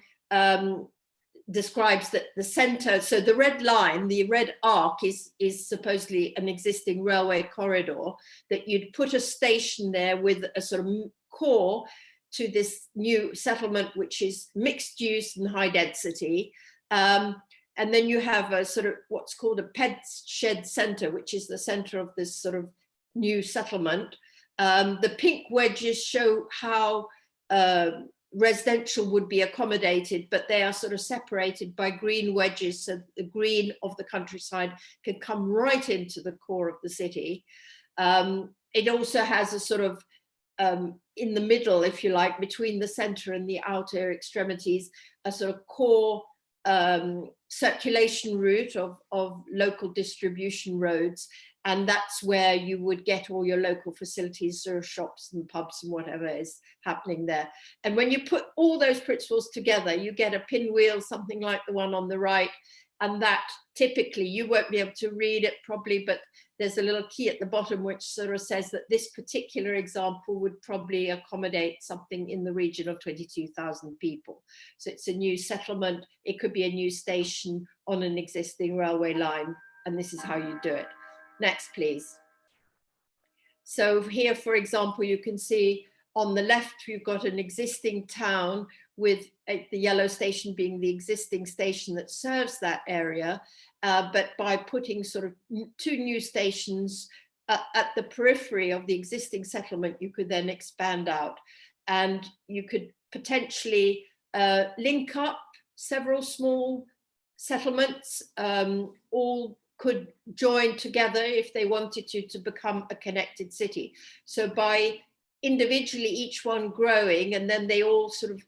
describes that the center, so the red line, the red arc is supposedly an existing railway corridor, that you'd put a station there with a sort of core to this new settlement, which is mixed use and high density. And then you have a sort of what's called a ped shed center, which is the center of this sort of new settlement. The pink wedges show how residential would be accommodated, but they are sort of separated by green wedges, so the green of the countryside can come right into the core of the city. It also has a sort of, in the middle, if you like, between the center and the outer extremities, a sort of core circulation route of local distribution roads. And that's where you would get all your local facilities, sort of shops and pubs and whatever is happening there. And when you put all those principles together, you get a pinwheel, something like the one on the right. And that typically, you won't be able to read it probably, but there's a little key at the bottom which sort of says that this particular example would probably accommodate something in the region of 22,000 people. So it's a new settlement. It could be a new station on an existing railway line. And this is how you do it. Next, please. So here, for example, you can see on the left, we've got an existing town with the yellow station being the existing station that serves that area. But by putting sort of 2 new stations at the periphery of the existing settlement, you could then expand out, and you could potentially link up several small settlements, all could join together if they wanted to become a connected city. So by individually each one growing, and then they all sort of,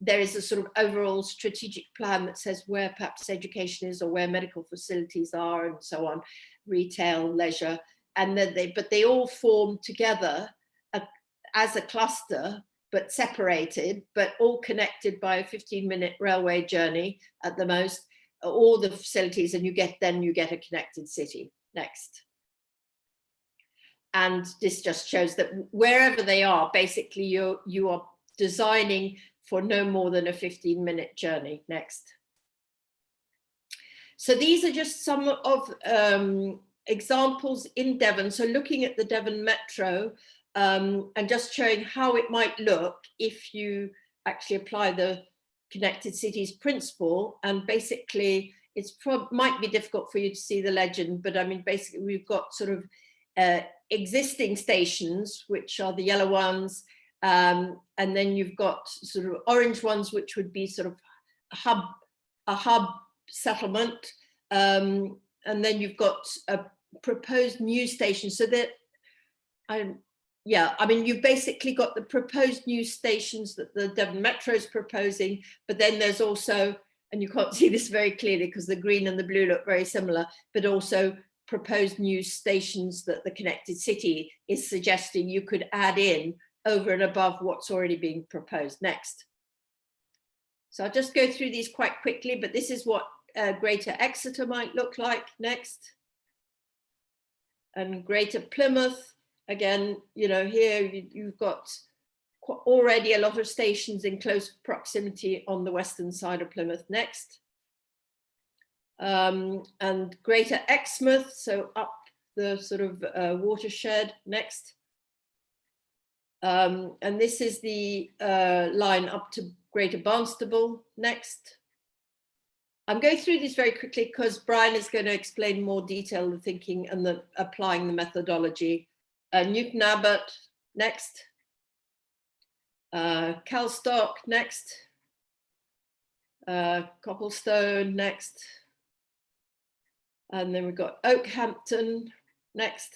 there is a sort of overall strategic plan that says where perhaps education is or where medical facilities are and so on, retail, leisure, and then they all form together as a cluster, but separated, but all connected by a 15-minute railway journey at the most, all the facilities, and you get a connected city. Next. And this just shows that wherever they are, basically you are designing for no more than a 15-minute journey. Next. So these are just some of examples in Devon. So looking at the Devon Metro and just showing how it might look if you actually apply the Connected Cities principle. And basically it's might be difficult for you to see the legend, but I mean, basically we've got sort of existing stations, which are the yellow ones, and then you've got sort of orange ones, which would be sort of a hub settlement, and then you've got a proposed new station. So that yeah, I mean, you've basically got the proposed new stations that the Devon Metro is proposing, but then there's also, and you can't see this very clearly because the green and the blue look very similar, but also proposed new stations that the Connected City is suggesting you could add in over and above what's already being proposed. Next. So I'll just go through these quite quickly, but this is what Greater Exeter might look like. Next. And Greater Plymouth. Again, you know, here you've got already a lot of stations in close proximity on the western side of Plymouth. Next. And Greater Exmouth, so up the sort of watershed. Next. And this is the line up to Greater Barnstable. Next. I'm going through these very quickly because Brian is going to explain more detail the thinking and the applying the methodology. Newton Abbot, next. Calstock, next. Copplestone, next. And then we've got Oakhampton, next.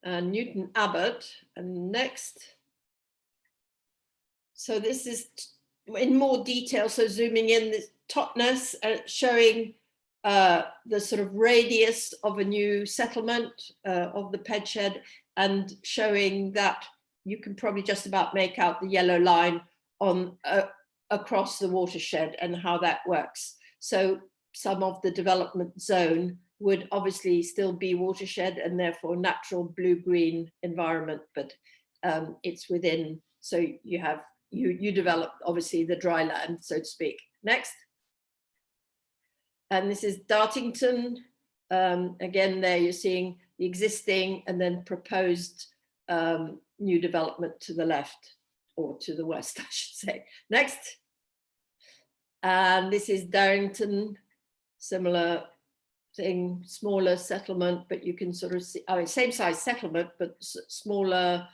Newton Abbot, and next. So this is in more detail, so zooming in, this Totnes, showing the sort of radius of a new settlement of the Pedshed, and showing that you can probably just about make out the yellow line on across the watershed and how that works. So some of the development zone would obviously still be watershed and therefore natural blue-green environment, but it's within, so you have, you develop obviously the dry land, so to speak. Next. And this is Dartington. Again, there you're seeing the existing and then proposed new development to the left, or to the west, I should say. Next. And this is Darrington, similar thing, smaller settlement, but you can sort of see, I mean, same size settlement, but smaller,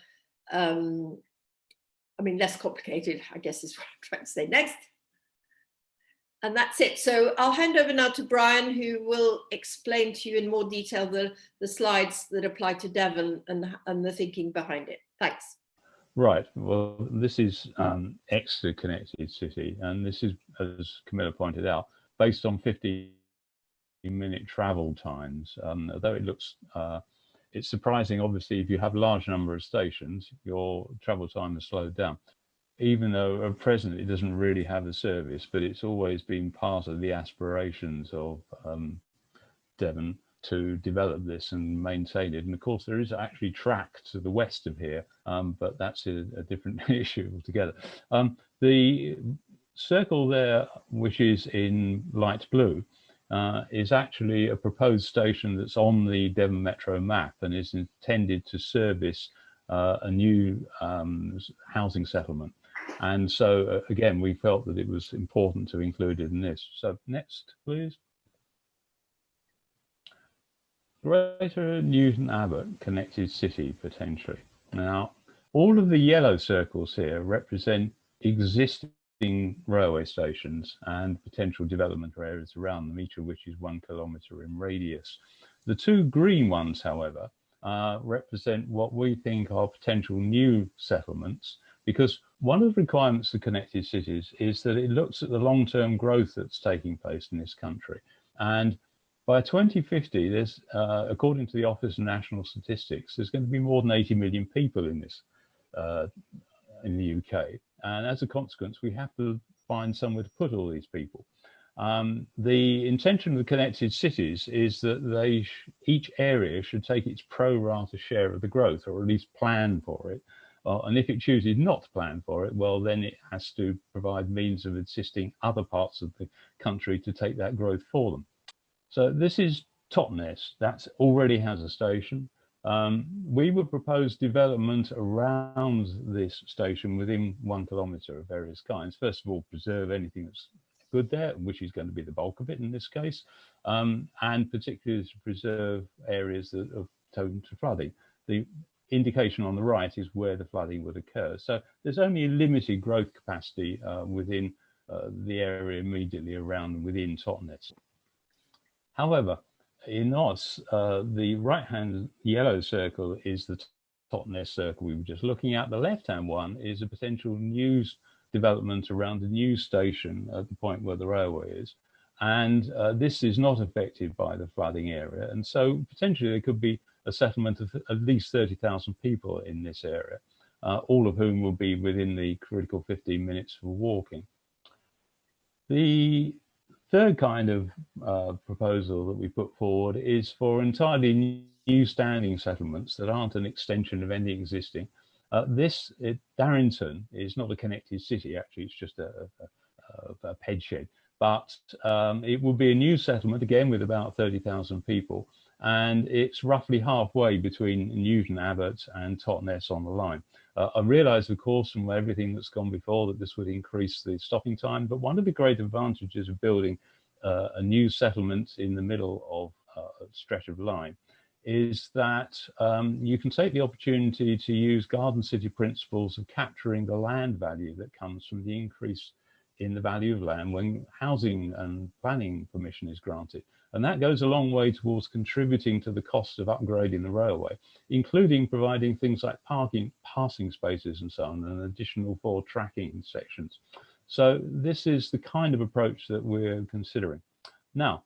I mean, less complicated, I guess is what I'm trying to say. Next. And that's it. So I'll hand over now to Brian, who will explain to you in more detail the slides that apply to Devon and the thinking behind it. Thanks. Right. Well, this is Exeter Connected City, and this is, as Camilla pointed out, based on 15-minute travel times. Although it looks, it's surprising, obviously, if you have a large number of stations, your travel time is slowed down. Even though at present it doesn't really have a service, but it's always been part of the aspirations of Devon to develop this and maintain it. And of course, there is actually track to the west of here, but that's a different issue altogether. The circle there, which is in light blue, is actually a proposed station that's on the Devon Metro map and is intended to service a new housing settlement. And so, again, we felt that it was important to include it in this. So next, please. Greater Newton Abbot connected city, potentially. Now, all of the yellow circles here represent existing railway stations and potential development areas around them, each of which is 1 kilometre in radius. The two green ones, however, represent what we think are potential new settlements, because one of the requirements of connected cities is that it looks at the long-term growth that's taking place in this country. And by 2050, there's, according to the Office of National Statistics, there's going to be more than 80 million people in this, in the UK. And as a consequence, we have to find somewhere to put all these people. The intention of the connected cities is that each area should take its pro rata share of the growth, or at least plan for it. And if it chooses not to plan for it, well, then it has to provide means of assisting other parts of the country to take that growth for them. So this is Totnes, that already has a station. We would propose development around this station within 1 kilometre of various kinds. First of all, preserve anything that's good there, which is going to be the bulk of it in this case, and particularly to preserve areas that are prone to flooding. The indication on the right is where the flooding would occur. So there's only a limited growth capacity within the area immediately around and within Totnes. However, in Oz, the right-hand yellow circle is the Totnes circle we were just looking at. The left-hand one is a potential new development around a new station at the point where the railway is. And this is not affected by the flooding area. And so potentially there could be a settlement of at least 30,000 people in this area, all of whom will be within the critical 15 minutes for walking. The third kind of proposal that we put forward is for entirely new standing settlements that aren't an extension of any existing. Darrington is not a connected city, actually, it's just a ped shed, but it will be a new settlement, again, with about 30,000 people, and it's roughly halfway between Newton Abbot and Totnes on the line. I realise, of course, from everything that's gone before, that this would increase the stopping time, but one of the great advantages of building a new settlement in the middle of a stretch of line is that you can take the opportunity to use Garden City principles of capturing the land value that comes from the increase in the value of land when housing and planning permission is granted. And that goes a long way towards contributing to the cost of upgrading the railway, including providing things like parking, passing spaces and so on, and additional 4 tracking sections. So this is the kind of approach that we're considering. Now,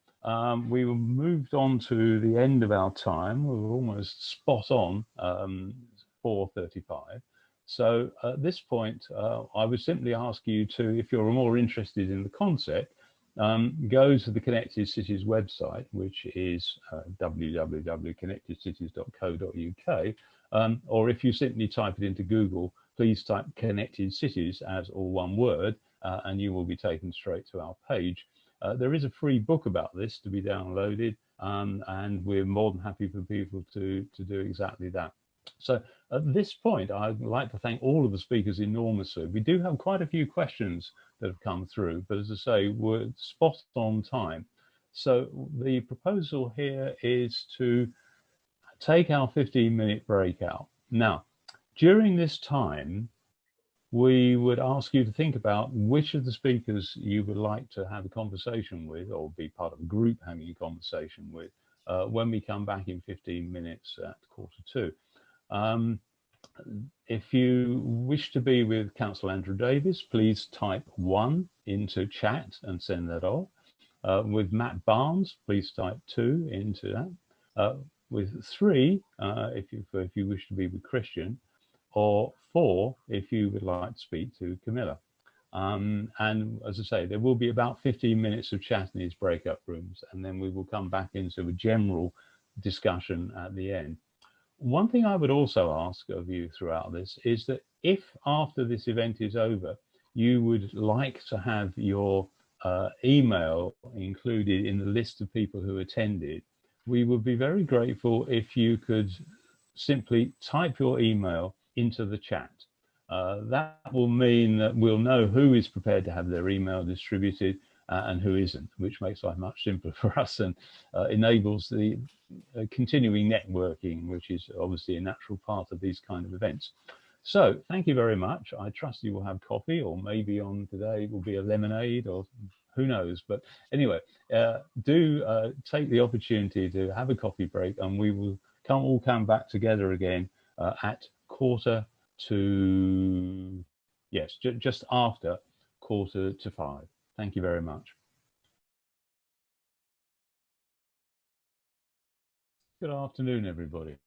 we moved on to the end of our time. We're almost spot on 4:35. So at this point, I would simply ask you to, if you're more interested in the concept, go to the Connected Cities website, which is www.connectedcities.co.uk, or if you simply type it into Google, please type Connected Cities as all one word, and you will be taken straight to our page. There is a free book about this to be downloaded, and we're more than happy for people to do exactly that. So at this point, I'd like to thank all of the speakers enormously. We do have quite a few questions that have come through, but as I say, we're spot on time. So the proposal here is to take our 15-minute breakout. Now, during this time, we would ask you to think about which of the speakers you would like to have a conversation with, or be part of a group having a conversation with, when we come back in 15 minutes at 1:45. If you wish to be with Councillor Andrew Davis, please type 1 into chat and send that off. With Matt Barnes, please type 2 into that. With 3, if you wish to be with Christian, or 4 if you would like to speak to Camilla. And as I say, there will be about 15 minutes of chat in these breakout rooms, and then we will come back into a general discussion at the end. One thing I would also ask of you throughout this is that if after this event is over, you would like to have your email included in the list of people who attended, we would be very grateful if you could simply type your email into the chat. That will mean that we'll know who is prepared to have their email distributed and who isn't, which makes life much simpler for us and enables the continuing networking, which is obviously a natural part of these kind of events. So thank you very much. I trust you will have coffee, or maybe on today will be a lemonade, or who knows. But anyway, do take the opportunity to have a coffee break, and we will all come back together again at just after 4:45. Thank you very much. Good afternoon, everybody.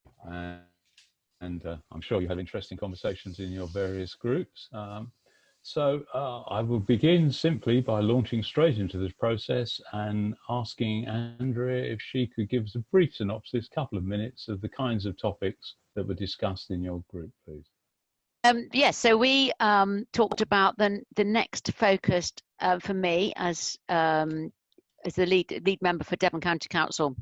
And I'm sure you have interesting conversations in your various groups. So I will begin simply by launching straight into this process and asking Andrea if she could give us a brief synopsis, couple of minutes, of the kinds of topics that were discussed in your group, please. Yes, so we talked about the next focused for me as the lead member for Devon County Council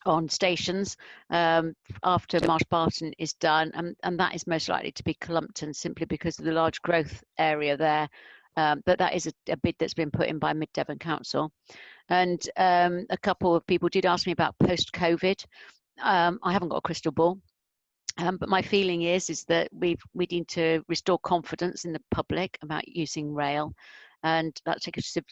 on stations after Marsh Barton is done, and that is most likely to be Clumpton, simply because of the large growth area there. But that is a bid that's been put in by Mid Devon Council. And a couple of people did ask me about post-COVID. I haven't got a crystal ball. But my feeling is that we need to restore confidence in the public about using rail, and that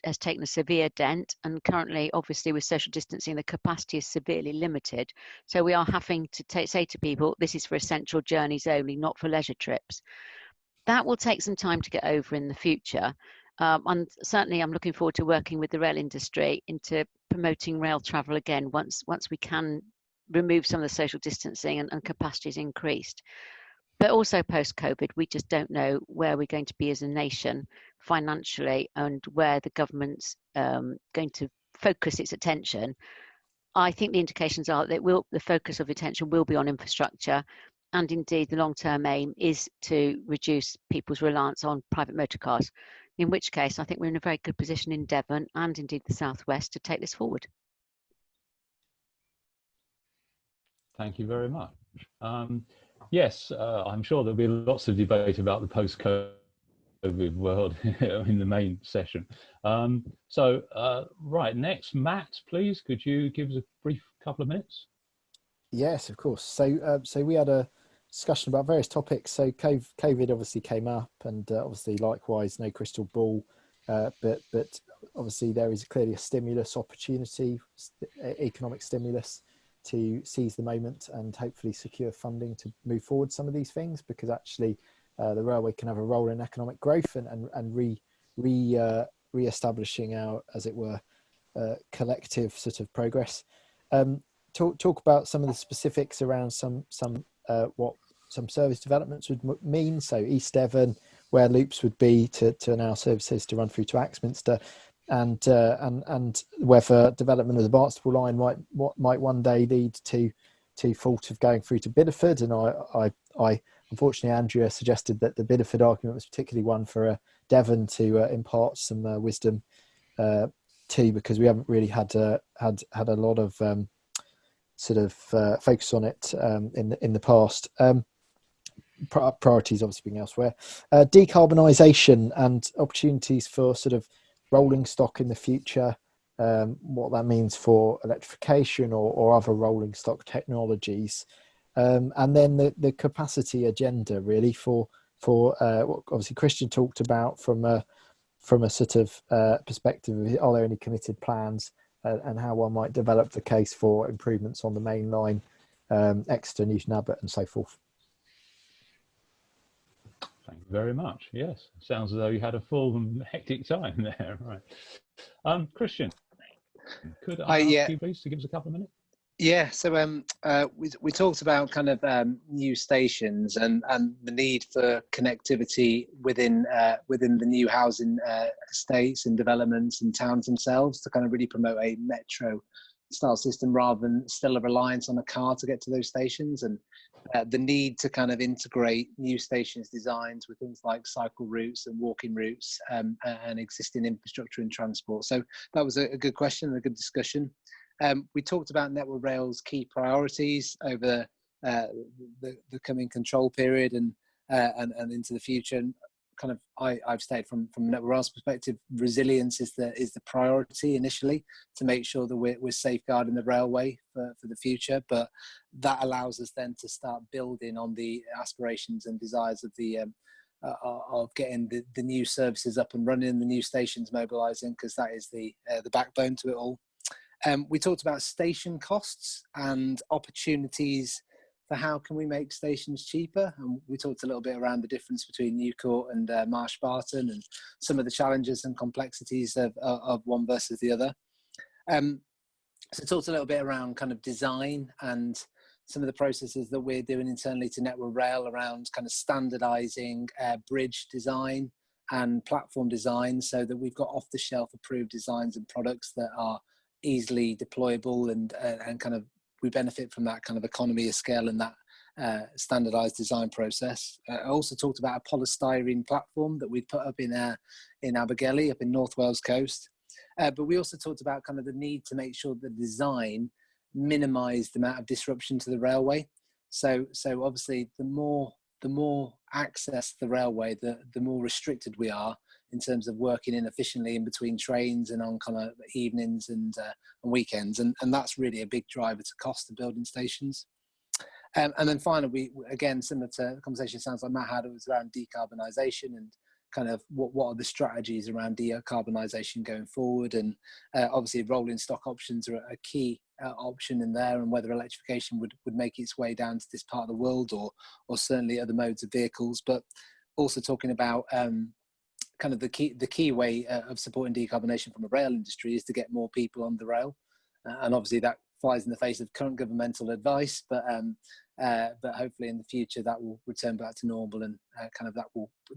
has taken a severe dent. And currently, obviously, with social distancing, the capacity is severely limited. So we are having to say to people, this is for essential journeys only, not for leisure trips. That will take some time to get over in the future. And certainly, I'm looking forward to working with the rail industry into promoting rail travel again once we can remove some of the social distancing and capacity is increased. But also post-COVID, we just don't know where we're going to be as a nation financially and where the government's going to focus its attention. I think the indications are that the focus of attention will be on infrastructure, and indeed the long-term aim is to reduce people's reliance on private motor cars, in which case I think we're in a very good position in Devon and indeed the South West to take this forward. Thank you very much. Yes, I'm sure there'll be lots of debate about the post-COVID world in the main session. Right, next, Matt, please, could you give us a brief couple of minutes? Yes, of course. So we had a discussion about various topics. So COVID obviously came up, and obviously likewise no crystal ball, but obviously there is clearly a stimulus opportunity, economic stimulus, to seize the moment and hopefully secure funding to move forward some of these things, because actually the railway can have a role in economic growth and re-establishing our, as it were, collective sort of progress. Talk about some of the specifics around what some service developments would mean. So East Devon, where loops would be to allow services to run through to Axminster, and whether development of the Barnstaple line might one day lead to thought of going through to Bideford. And I unfortunately, Andrea suggested that the Bideford argument was particularly one for Devon to impart some wisdom to, because we haven't really had a lot of focus on it in the past. Priorities obviously being elsewhere. Decarbonisation and opportunities for sort of rolling stock in the future, what that means for electrification or other rolling stock technologies, and then the capacity agenda really for what obviously Christian talked about from a sort of perspective of, are there any committed plans, and how one might develop the case for improvements on the main line, Exeter, Newton Abbot and so forth. Thank you very much. Yes, sounds as though you had a full and hectic time there. Right. Christian, could I ask you please to give us a couple of minutes? Yeah, so we talked about kind of new stations and the need for connectivity within the new housing estates and developments and towns themselves to kind of really promote a metro style system rather than still a reliance on a car to get to those stations, and the need to kind of integrate new stations designs with things like cycle routes and walking routes and existing infrastructure and transport. So that was a good question and a good discussion. We talked about Network Rail's key priorities over the coming control period and into the future. And kind of I've stated from Network Rail's perspective, resilience is the priority initially, to make sure that we're safeguarding the railway for the future. But that allows us then to start building on the aspirations and desires of the of getting the new services up and running, the new stations mobilising, because that is the backbone to it all. We talked about station costs and opportunities for how can we make stations cheaper, and we talked a little bit around the difference between Newcourt and Marsh Barton and some of the challenges and complexities of one versus the other. So talked a little bit around kind of design and some of the processes that we're doing internally to Network Rail around kind of standardising bridge design and platform design, so that we've got off-the-shelf approved designs and products that are easily deployable and kind of we benefit from that kind of economy of scale and that standardized design process. I also talked about a polystyrene platform that we'd put up in Abergele, up in North Wales coast. But we also talked about kind of the need to make sure the design minimised the amount of disruption to the railway. So obviously the more access to the railway, the more restricted we are in terms of working inefficiently in between trains and on kind of evenings and weekends. And that's really a big driver to cost of building stations. And then finally, we again, similar to the conversation sounds like Matt had, it was around decarbonisation and kind of what are the strategies around decarbonisation going forward. And obviously rolling stock options are a key option in there, and whether electrification would make its way down to this part of the world or certainly other modes of vehicles. But also talking about kind of the key way of supporting decarbonisation from a rail industry is to get more people on the rail, and obviously that flies in the face of current governmental advice, but hopefully in the future that will return back to normal, and kind of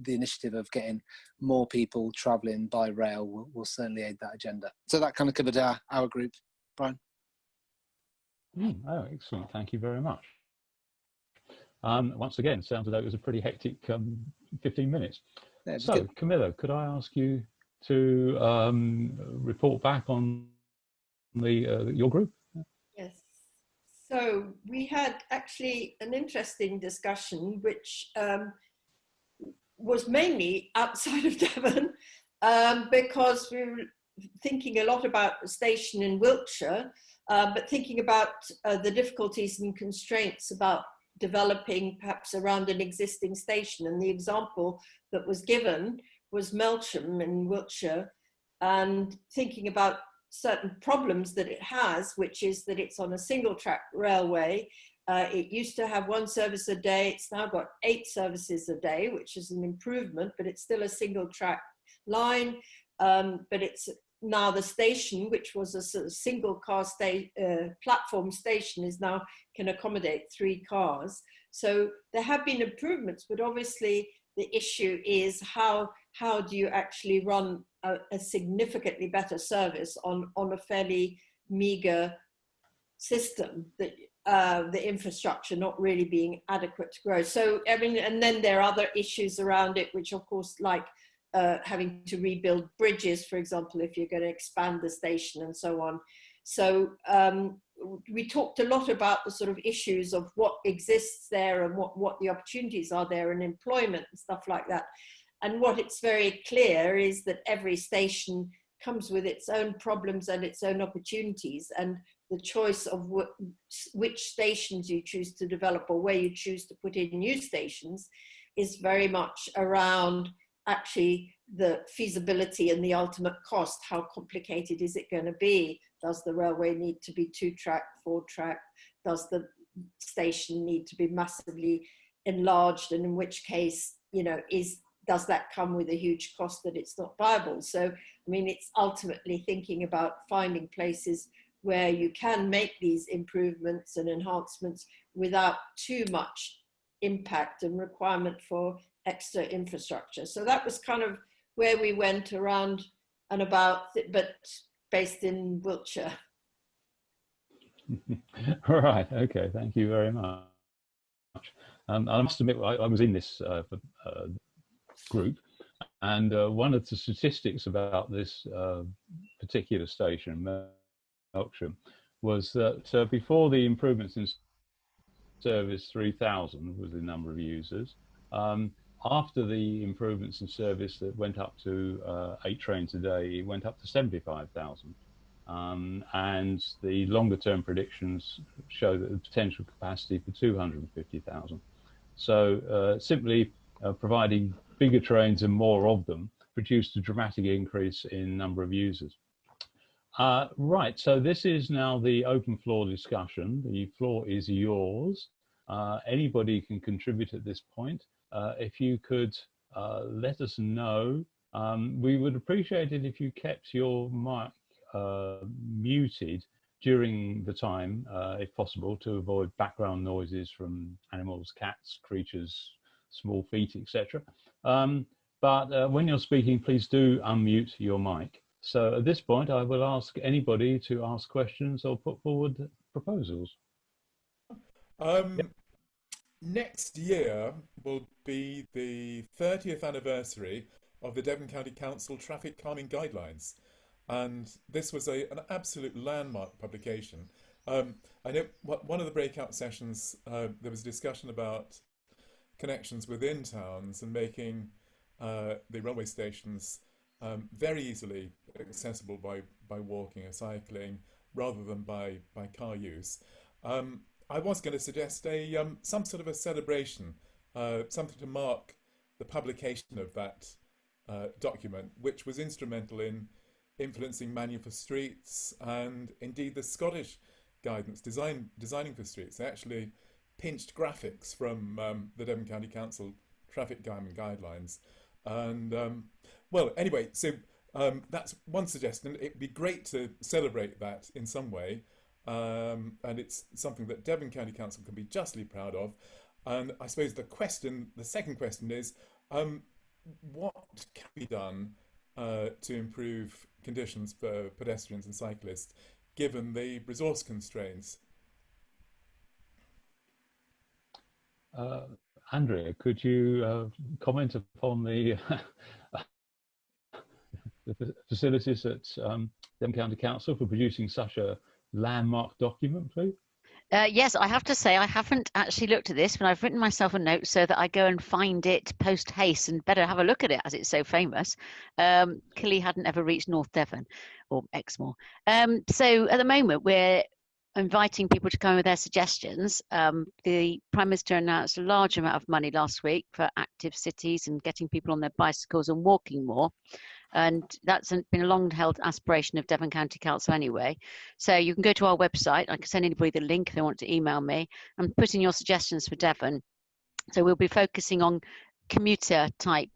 the initiative of getting more people travelling by rail will certainly aid that agenda. So that kind of covered our group. Brian. Oh, excellent! Thank you very much. Once again, sounds as though it was a pretty hectic 15 minutes. Yeah, so, good. Camilla, could I ask you to report back on your group? Yes. So we had actually an interesting discussion, which was mainly outside of Devon, because we were thinking a lot about the station in Wiltshire, but thinking about the difficulties and constraints about developing perhaps around an existing station. And the example that was given was Melsham in Wiltshire, and thinking about certain problems that it has, which is that it's on a single track railway. It used to have 1 service a day. It's now got 8 services a day, which is an improvement, but it's still a single track line. But it's now the station, which was a sort of single car platform station, is now can accommodate 3 cars. So there have been improvements, but obviously the issue is how do you actually run a significantly better service on a fairly meager system, that the infrastructure not really being adequate to grow. So I mean, and then there are other issues around it, which of course, like having to rebuild bridges, for example, if you're going to expand the station and so on. So we talked a lot about the sort of issues of what exists there and what the opportunities are there and employment and stuff like that. And what it's very clear is that every station comes with its own problems and its own opportunities, and the choice of which stations you choose to develop or where you choose to put in new stations is very much around actually the feasibility and the ultimate cost. How complicated is it going to be? Does the railway need to be 2-track, 4-track? Does the station need to be massively enlarged? And in which case, you know, does that come with a huge cost that it's not viable? So, I mean, it's ultimately thinking about finding places where you can make these improvements and enhancements without too much impact and requirement for extra infrastructure. So that was kind of where we went around and about, but based in Wiltshire. Right. Okay. Thank you very much. I must admit, I was in this group, and one of the statistics about this particular station, Melksham, was that before the improvements in service, 3,000 was the number of users. After the improvements in service that went up to 8 trains a day, it went up to 75,000. And the longer term predictions show that the potential capacity for 250,000. So simply providing bigger trains and more of them produced a dramatic increase in number of users. Right, so this is now the open floor discussion. The floor is yours. Anybody can contribute at this point. If you could let us know, we would appreciate it if you kept your mic muted during the time, if possible, to avoid background noises from animals, cats, creatures, small feet, etc. But when you're speaking, please do unmute your mic. So at this point, I will ask anybody to ask questions or put forward proposals. Next year will be the 30th anniversary of the Devon County Council Traffic Calming Guidelines. And this was an absolute landmark publication. I know one of the breakout sessions, there was a discussion about connections within towns and making the railway stations very easily accessible by walking or cycling rather than by car use. I was going to suggest some sort of a celebration, something to mark the publication of that document, which was instrumental in influencing Manual for Streets and indeed the Scottish guidance designing for streets. They actually pinched graphics from the Devon County Council traffic calming guidelines. And well, anyway, so that's one suggestion. It'd be great to celebrate that in some way. And it's something that Devon County Council can be justly proud of. And I suppose the second question is, what can be done to improve conditions for pedestrians and cyclists, given the resource constraints? Andrea, could you comment upon the the facilities at Devon County Council for producing such a landmark document, please? Yes, I have to say I haven't actually looked at this, but I've written myself a note so that I go and find it post haste and better have a look at it as it's so famous. Killy hadn't ever reached North Devon or Exmoor. So at the moment we're inviting people to come with their suggestions. The Prime Minister announced a large amount of money last week for active cities and getting people on their bicycles and walking more. And that's been a long-held aspiration of Devon County Council anyway. So you can go to our website. I can send anybody the link if they want to email me and put in your suggestions for Devon. So we'll be focusing on commuter type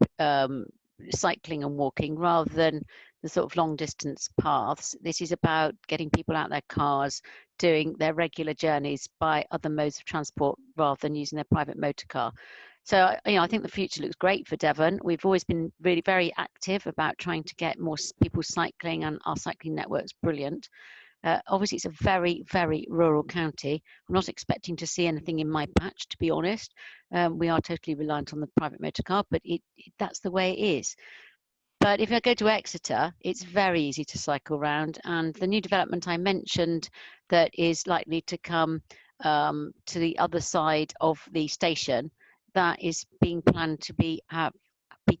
cycling and walking rather than the sort of long distance paths. This is about getting people out of their cars, doing their regular journeys by other modes of transport rather than using their private motor car. So, I think the future looks great for Devon. We've always been really very active about trying to get more people cycling, and our cycling network's brilliant. Obviously, it's a very, very rural county. I'm not expecting to see anything in my patch, to be honest. We are totally reliant on the private motor car, but that's the way it is. But if I go to Exeter, it's very easy to cycle around. And the new development I mentioned that is likely to come to the other side of the station, that is being planned to be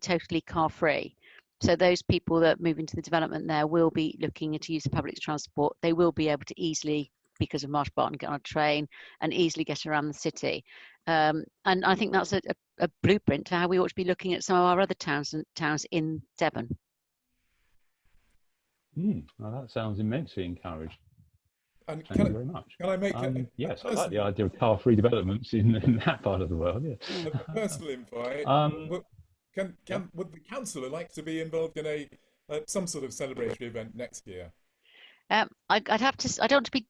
totally car free. So those people that move into the development there will be looking to use the public transport. They will be able to easily, because of Marsh Barton, get on a train and easily get around the city. And I think that's a blueprint for how we ought to be looking at some of our other towns in Devon. Well, that sounds immensely encouraging. And Thank you very much. Can I make yes, I like the idea of car-free developments in that part of the world. Yeah. a personal invite? Would the councillor like to be involved in some sort of celebratory event next year? I'd have to. I don't want to be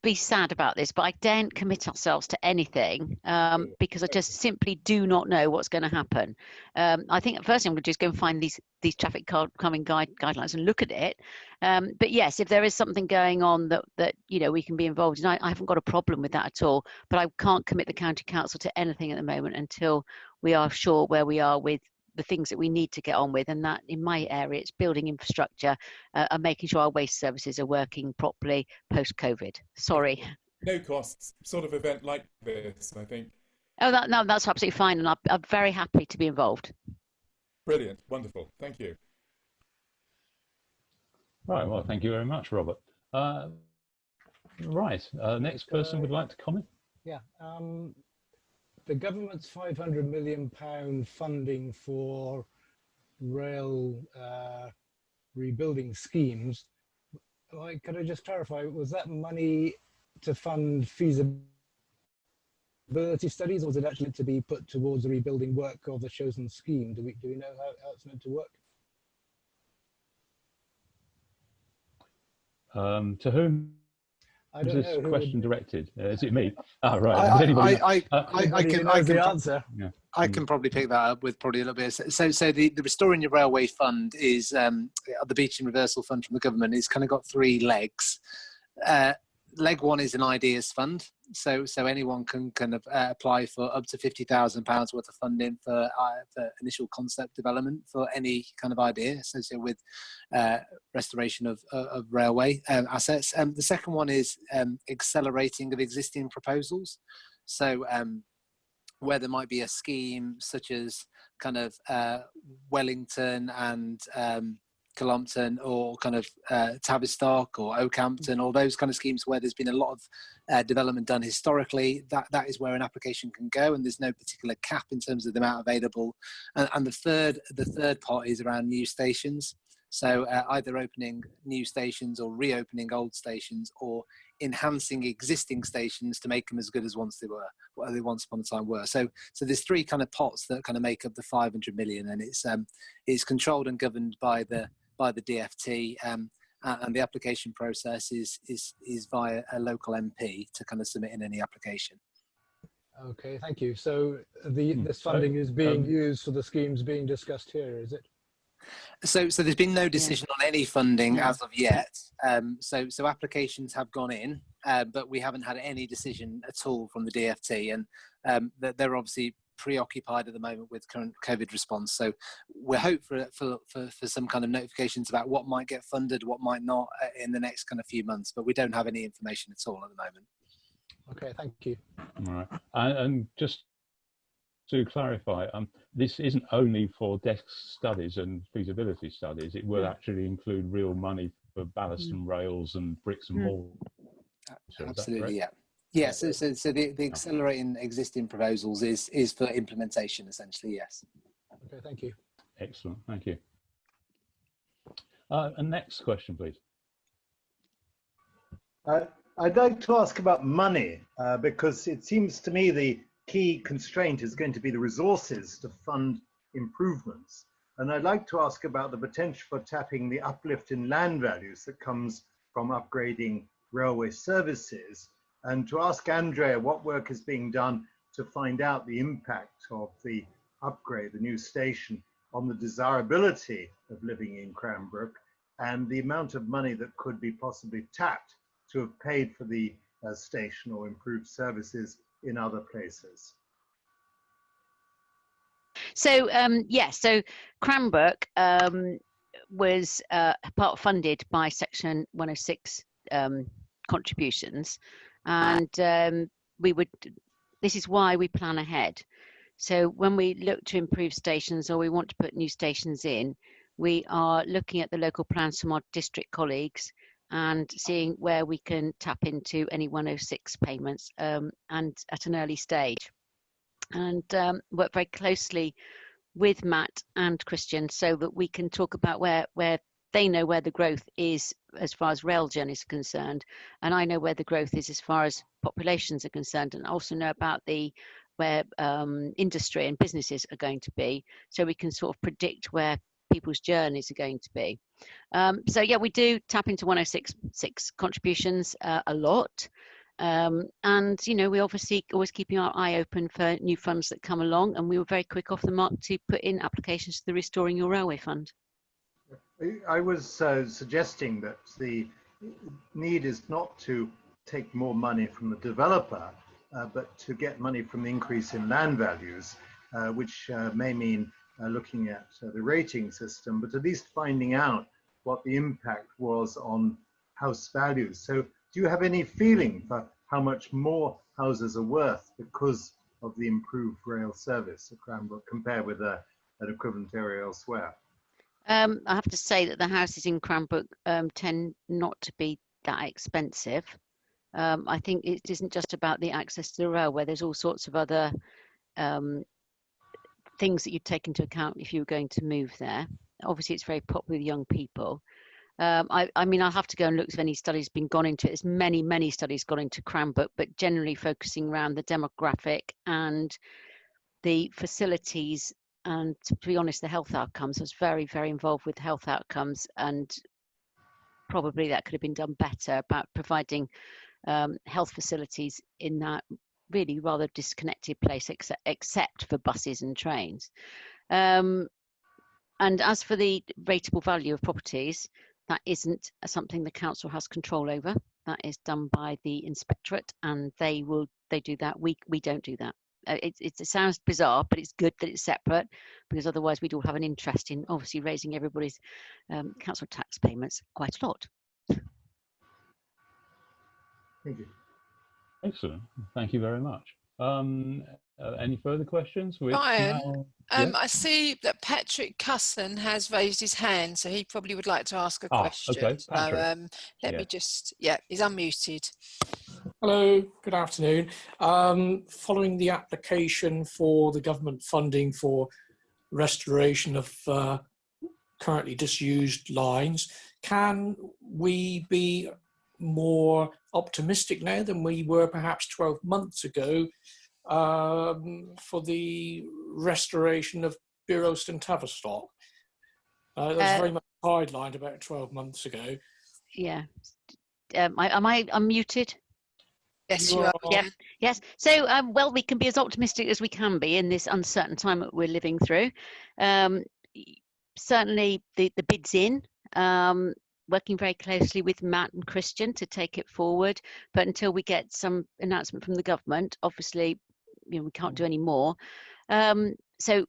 be sad about this, but I daren't commit ourselves to anything because I just simply do not know what's going to happen. I think first thing I'm going to do is go and find these traffic calming guidelines and look at it. But yes, if there is something going on that we can be involved in, I haven't got a problem with that at all. But I can't commit the county council to anything at the moment until we are sure where we are with the things that we need to get on with, and that in my area it's building infrastructure and making sure our waste services are working properly post-COVID. Sorry. No costs sort of event like this, I think. Oh, no, that's absolutely fine, and I'm very happy to be involved. Brilliant, wonderful, thank you. Right, well, thank you very much, Robert. Next person would like to comment. Yeah. The government's £500 million funding for rail rebuilding schemes, could I just clarify, was that money to fund feasibility studies, or was it actually to be put towards the rebuilding work of the chosen scheme? Do we know how it's meant to work? To whom I don't is this know question directed? Is it me? Ah, right. I can answer. Yeah. I can probably pick that up with probably a little bit. So the Restoring Your Railway Fund is the Beach and Reversal Fund from the government. It's kind of got three legs. Leg one is an ideas fund. So anyone can kind of apply for up to £50,000 worth of funding for initial concept development for any kind of idea associated with restoration of railway assets. The second one is accelerating of existing proposals. So where there might be a scheme such as kind of Wellington and Cullompton, or kind of Tavistock or Oakhampton, or those kind of schemes where there's been a lot of development done historically, that is where an application can go, and there's no particular cap in terms of the amount available. And the third part is around new stations. So either opening new stations or reopening old stations, or enhancing existing stations to make them as good as once upon a time were. So there's three kind of pots that kind of make up the 500 million, and it's controlled and governed by the DFT, and the application process is via a local MP to kind of submit in any application. Okay, thank you. So this funding is being used for the schemes being discussed here, is it? So there's been no decision on any funding as of yet. So applications have gone in, but we haven't had any decision at all from the DFT, and they're obviously preoccupied at the moment with current COVID response. So we're hopeful for some kind of notifications about what might get funded, what might not in the next kind of few months, but we don't have any information at all at the moment. Okay, thank you. All right, and just to clarify, this isn't only for desk studies and feasibility studies. It will actually include real money for ballast and rails and bricks and mortar. Absolutely, yeah. Yeah, so the accelerating existing proposals is for implementation, essentially, yes. Okay, thank you. Excellent, thank you. And next question, please. I'd like to ask about money, because it seems to me the key constraint is going to be the resources to fund improvements. And I'd like to ask about the potential for tapping the uplift in land values that comes from upgrading railway services, and to ask Andrea what work is being done to find out the impact of the upgrade, the new station, on the desirability of living in Cranbrook, and the amount of money that could be possibly tapped to have paid for the station or improved services in other places. So so Cranbrook was part funded by Section 106 contributions, and this is why we plan ahead. So when we look to improve stations, or we want to put new stations in, we are looking at the local plans from our district colleagues and seeing where we can tap into any 106 payments, and at an early stage, and work very closely with Matt and Christian so that we can talk about where they know where the growth is as far as rail journeys are concerned, and I know where the growth is as far as populations are concerned, and also know about where industry and businesses are going to be, so we can sort of predict where people's journeys are going to be. So yeah, we do tap into 106.6 contributions a lot. And, you know, we obviously always keeping our eye open for new funds that come along, and we were very quick off the mark to put in applications to the Restoring Your Railway Fund. I was suggesting that the need is not to take more money from the developer, but to get money from the increase in land values, which may mean looking at the rating system, but at least finding out what the impact was on house values. So do you have any feeling for how much more houses are worth because of the improved rail service at Cranbrook compared with an equivalent area elsewhere? I have to say that the houses in Cranbrook tend not to be that expensive. I think it isn't just about the access to the railway. There's all sorts of other things that you'd take into account if you were going to move there. Obviously, it's very popular with young people. I mean, I'll have to go and look if any studies been gone into it. There's many studies gone into Cranbrook, but generally focusing around the demographic and the facilities, and to be honest, the health outcomes. I was very involved with health outcomes, and probably that could have been done better about providing health facilities in that really rather disconnected place, except for buses and trains. And as for the rateable value of properties, that isn't something the council has control over. That is done by the inspectorate, and they do that. We don't do that. It sounds bizarre, but it's good that it's separate, because otherwise we'd all have an interest in obviously raising everybody's council tax payments quite a lot. Thank you. Excellent. Thank you very much. Any further questions? Ryan, I see that Patrick Cusson has raised his hand, so he probably would like to ask a question. Okay, Patrick. So let me just, he's unmuted. Hello, good afternoon. Following the application for the government funding for restoration of currently disused lines, can we be more optimistic now than we were perhaps 12 months ago for the restoration of Burost and Tavistock? That was very much sidelined about 12 months ago. Yeah. Am I unmuted? Yes, you are. Yeah. Yes. So, well, we can be as optimistic as we can be in this uncertain time that we're living through. Certainly, the bid's in. Working very closely with Matt and Christian to take it forward. But until we get some announcement from the government, obviously, you know, we can't do any more. So,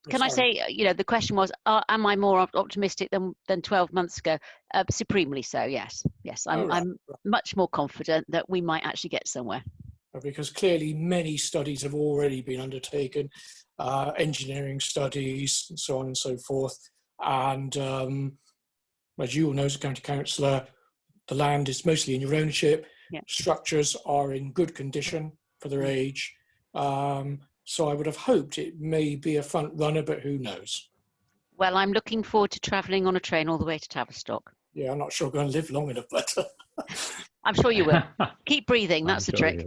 can I say, you know, the question was, am I more optimistic than 12 months ago? Supremely so, yes. Yes, I'm much more confident that we might actually get somewhere. Because clearly many studies have already been undertaken, engineering studies and so on and so forth. And as you all know, as a county councillor, the land is mostly in your ownership. Yeah. Structures are in good condition for their age. So I would have hoped it may be a front runner, but who knows? Well, I'm looking forward to travelling on a train all the way to Tavistock. Yeah, I'm not sure I'm going to live long enough, but I'm sure you will. Keep breathing. That's the trick.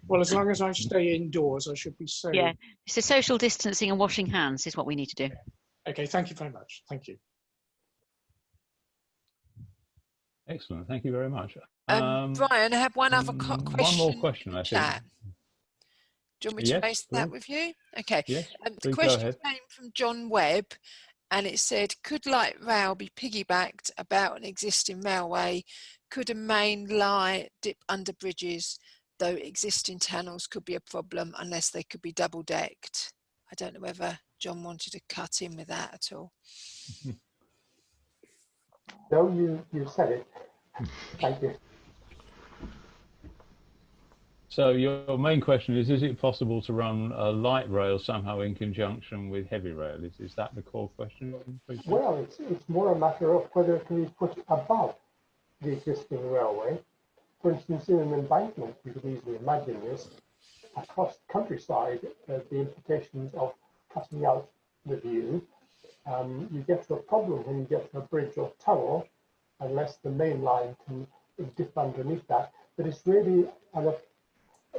Well, as long as I stay indoors, I should be safe. Yeah, so social distancing and washing hands is what we need to do. Okay, thank you very much. Thank you. Excellent. Thank you very much. Brian, I have one other question. One more question, I think. Do you want me to raise that with you? Okay. Yes, the question came from John Webb, and it said, could light rail be piggybacked about an existing railway? Could a main line dip under bridges, though existing tunnels could be a problem unless they could be double-decked? I don't know whether John wanted to cut in with that at all. No, you said it. Thank you. So your main question is it possible to run a light rail somehow in conjunction with heavy rail? Is that the core question? Well, it's more a matter of whether it can be put above the existing railway. For instance, in an embankment, you could easily imagine this. Across the countryside, the implications of cutting out the view, you get to a problem when you get to a bridge or tunnel, unless the main line can dip underneath that. But it's really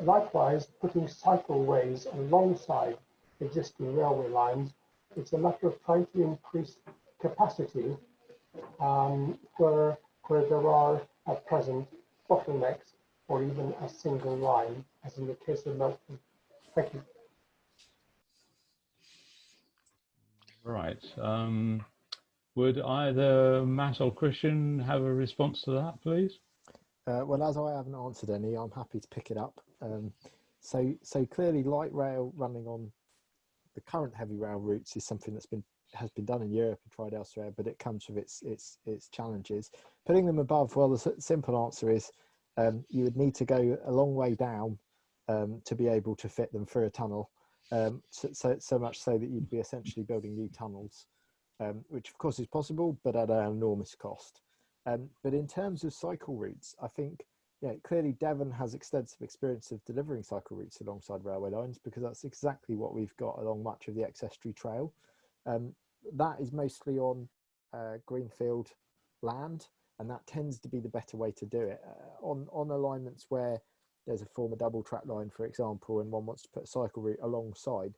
likewise putting cycleways alongside existing railway lines It's a matter of trying to increase capacity where there are at present bottlenecks or even a single line, as in the case of Melton. Thank you. Right. Would either Matt or Christian have a response to that, please? Well, as I haven't answered any, I'm happy to pick it up. So clearly, light rail running on the current heavy rail routes is something that's has been done in Europe and tried elsewhere, but it comes with its challenges. Putting them above, well, the simple answer is you would need to go a long way down to be able to fit them through a tunnel. So much so that you'd be essentially building new tunnels, which of course is possible, but at an enormous cost. But in terms of cycle routes, I think clearly Devon has extensive experience of delivering cycle routes alongside railway lines, because that's exactly what we've got along much of the Ex-Estuary Trail. That is mostly on greenfield land, and that tends to be the better way to do it. On alignments where there's a former double track line, for example, and one wants to put a cycle route alongside,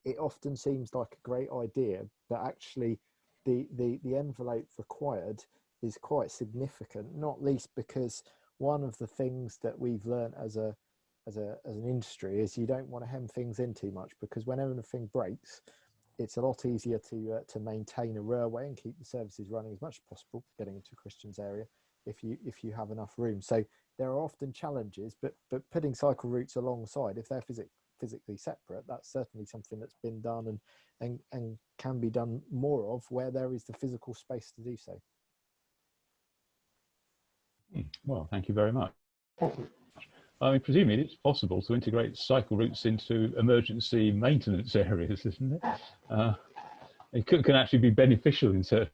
it often seems like a great idea, but actually the envelope required is quite significant, not least because one of the things that we've learned as an industry is you don't want to hem things in too much, because when anything breaks, it's a lot easier to maintain a railway and keep the services running as much as possible, getting into Christian's area, if you have enough room. So there are often challenges, but putting cycle routes alongside, if they're physically separate, that's certainly something that's been done and can be done more of where there is the physical space to do so. Well, thank you very much. Thank you. I mean, presumably it's possible to integrate cycle routes into emergency maintenance areas, isn't it? It can actually be beneficial in certain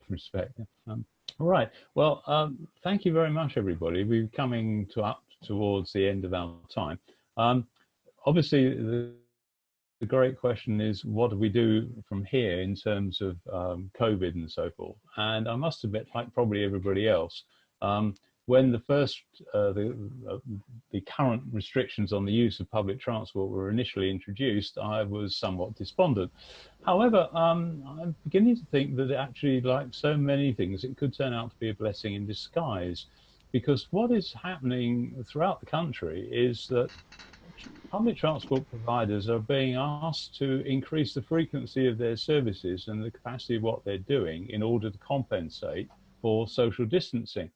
respect. All right. Well, thank you very much, everybody. We're coming up towards the end of our time. Obviously, the great question is, what do we do from here in terms of COVID and so forth? And I must admit, like probably everybody else, when the first, the current restrictions on the use of public transport were initially introduced, I was somewhat despondent. However, I'm beginning to think that actually, like so many things, it could turn out to be a blessing in disguise, because what is happening throughout the country is that public transport providers are being asked to increase the frequency of their services and the capacity of what they're doing in order to compensate for social distancing.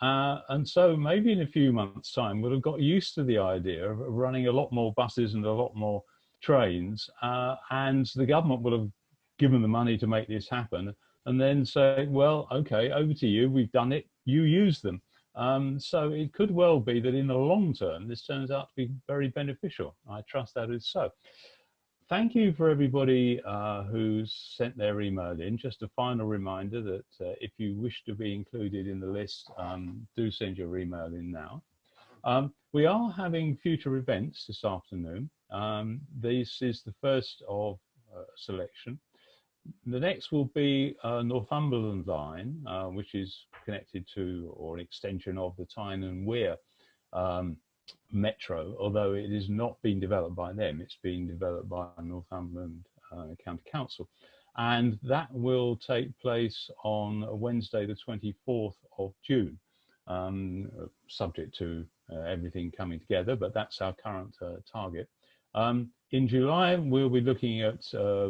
And so maybe in a few months' time, we'll have got used to the idea of running a lot more buses and a lot more trains, and the government will have given the money to make this happen, and then say, well, okay, over to you, we've done it, you use them. So it could well be that in the long term, this turns out to be very beneficial. I trust that is so. Thank you for everybody who's sent their email in. Just a final reminder that if you wish to be included in the list, do send your email in now. We are having future events this afternoon. This is the first of selection. The next will be Northumberland line, which is connected to or an extension of the Tyne and Wear Metro, although it is not being developed by them, it's being developed by Northumberland County Council. And that will take place on Wednesday, the 24th of June, subject to everything coming together, but that's our current target. In July, we'll be looking at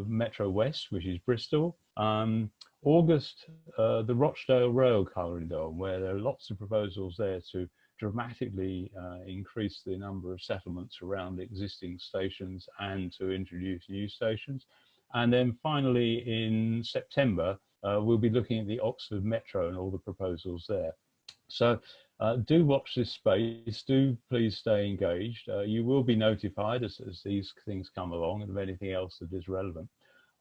Metro West, which is Bristol. August, the Rochdale Rail Corridor, where there are lots of proposals there to dramatically increase the number of settlements around existing stations and to introduce new stations. And then finally in September, we'll be looking at the Oxford Metro and all the proposals there. So do watch this space, do please stay engaged. You will be notified as these things come along and of anything else that is relevant.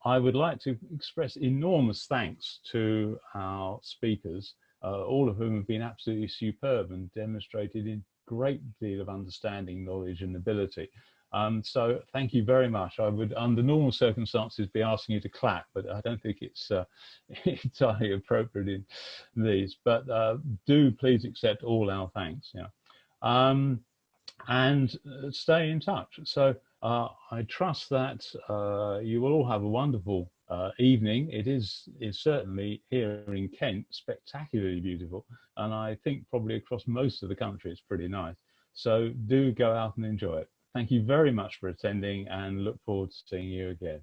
I would like to express enormous thanks to our speakers, all of whom have been absolutely superb and demonstrated a great deal of understanding, knowledge and ability. So thank you very much. I would, under normal circumstances, be asking you to clap, but I don't think it's entirely appropriate in these. But do please accept all our thanks. Yeah. And stay in touch. So I trust that you will all have a wonderful evening. It's certainly here in Kent spectacularly beautiful, and I think probably across most of the country it's pretty nice. So do go out and enjoy it. Thank you very much for attending, and look forward to seeing you again.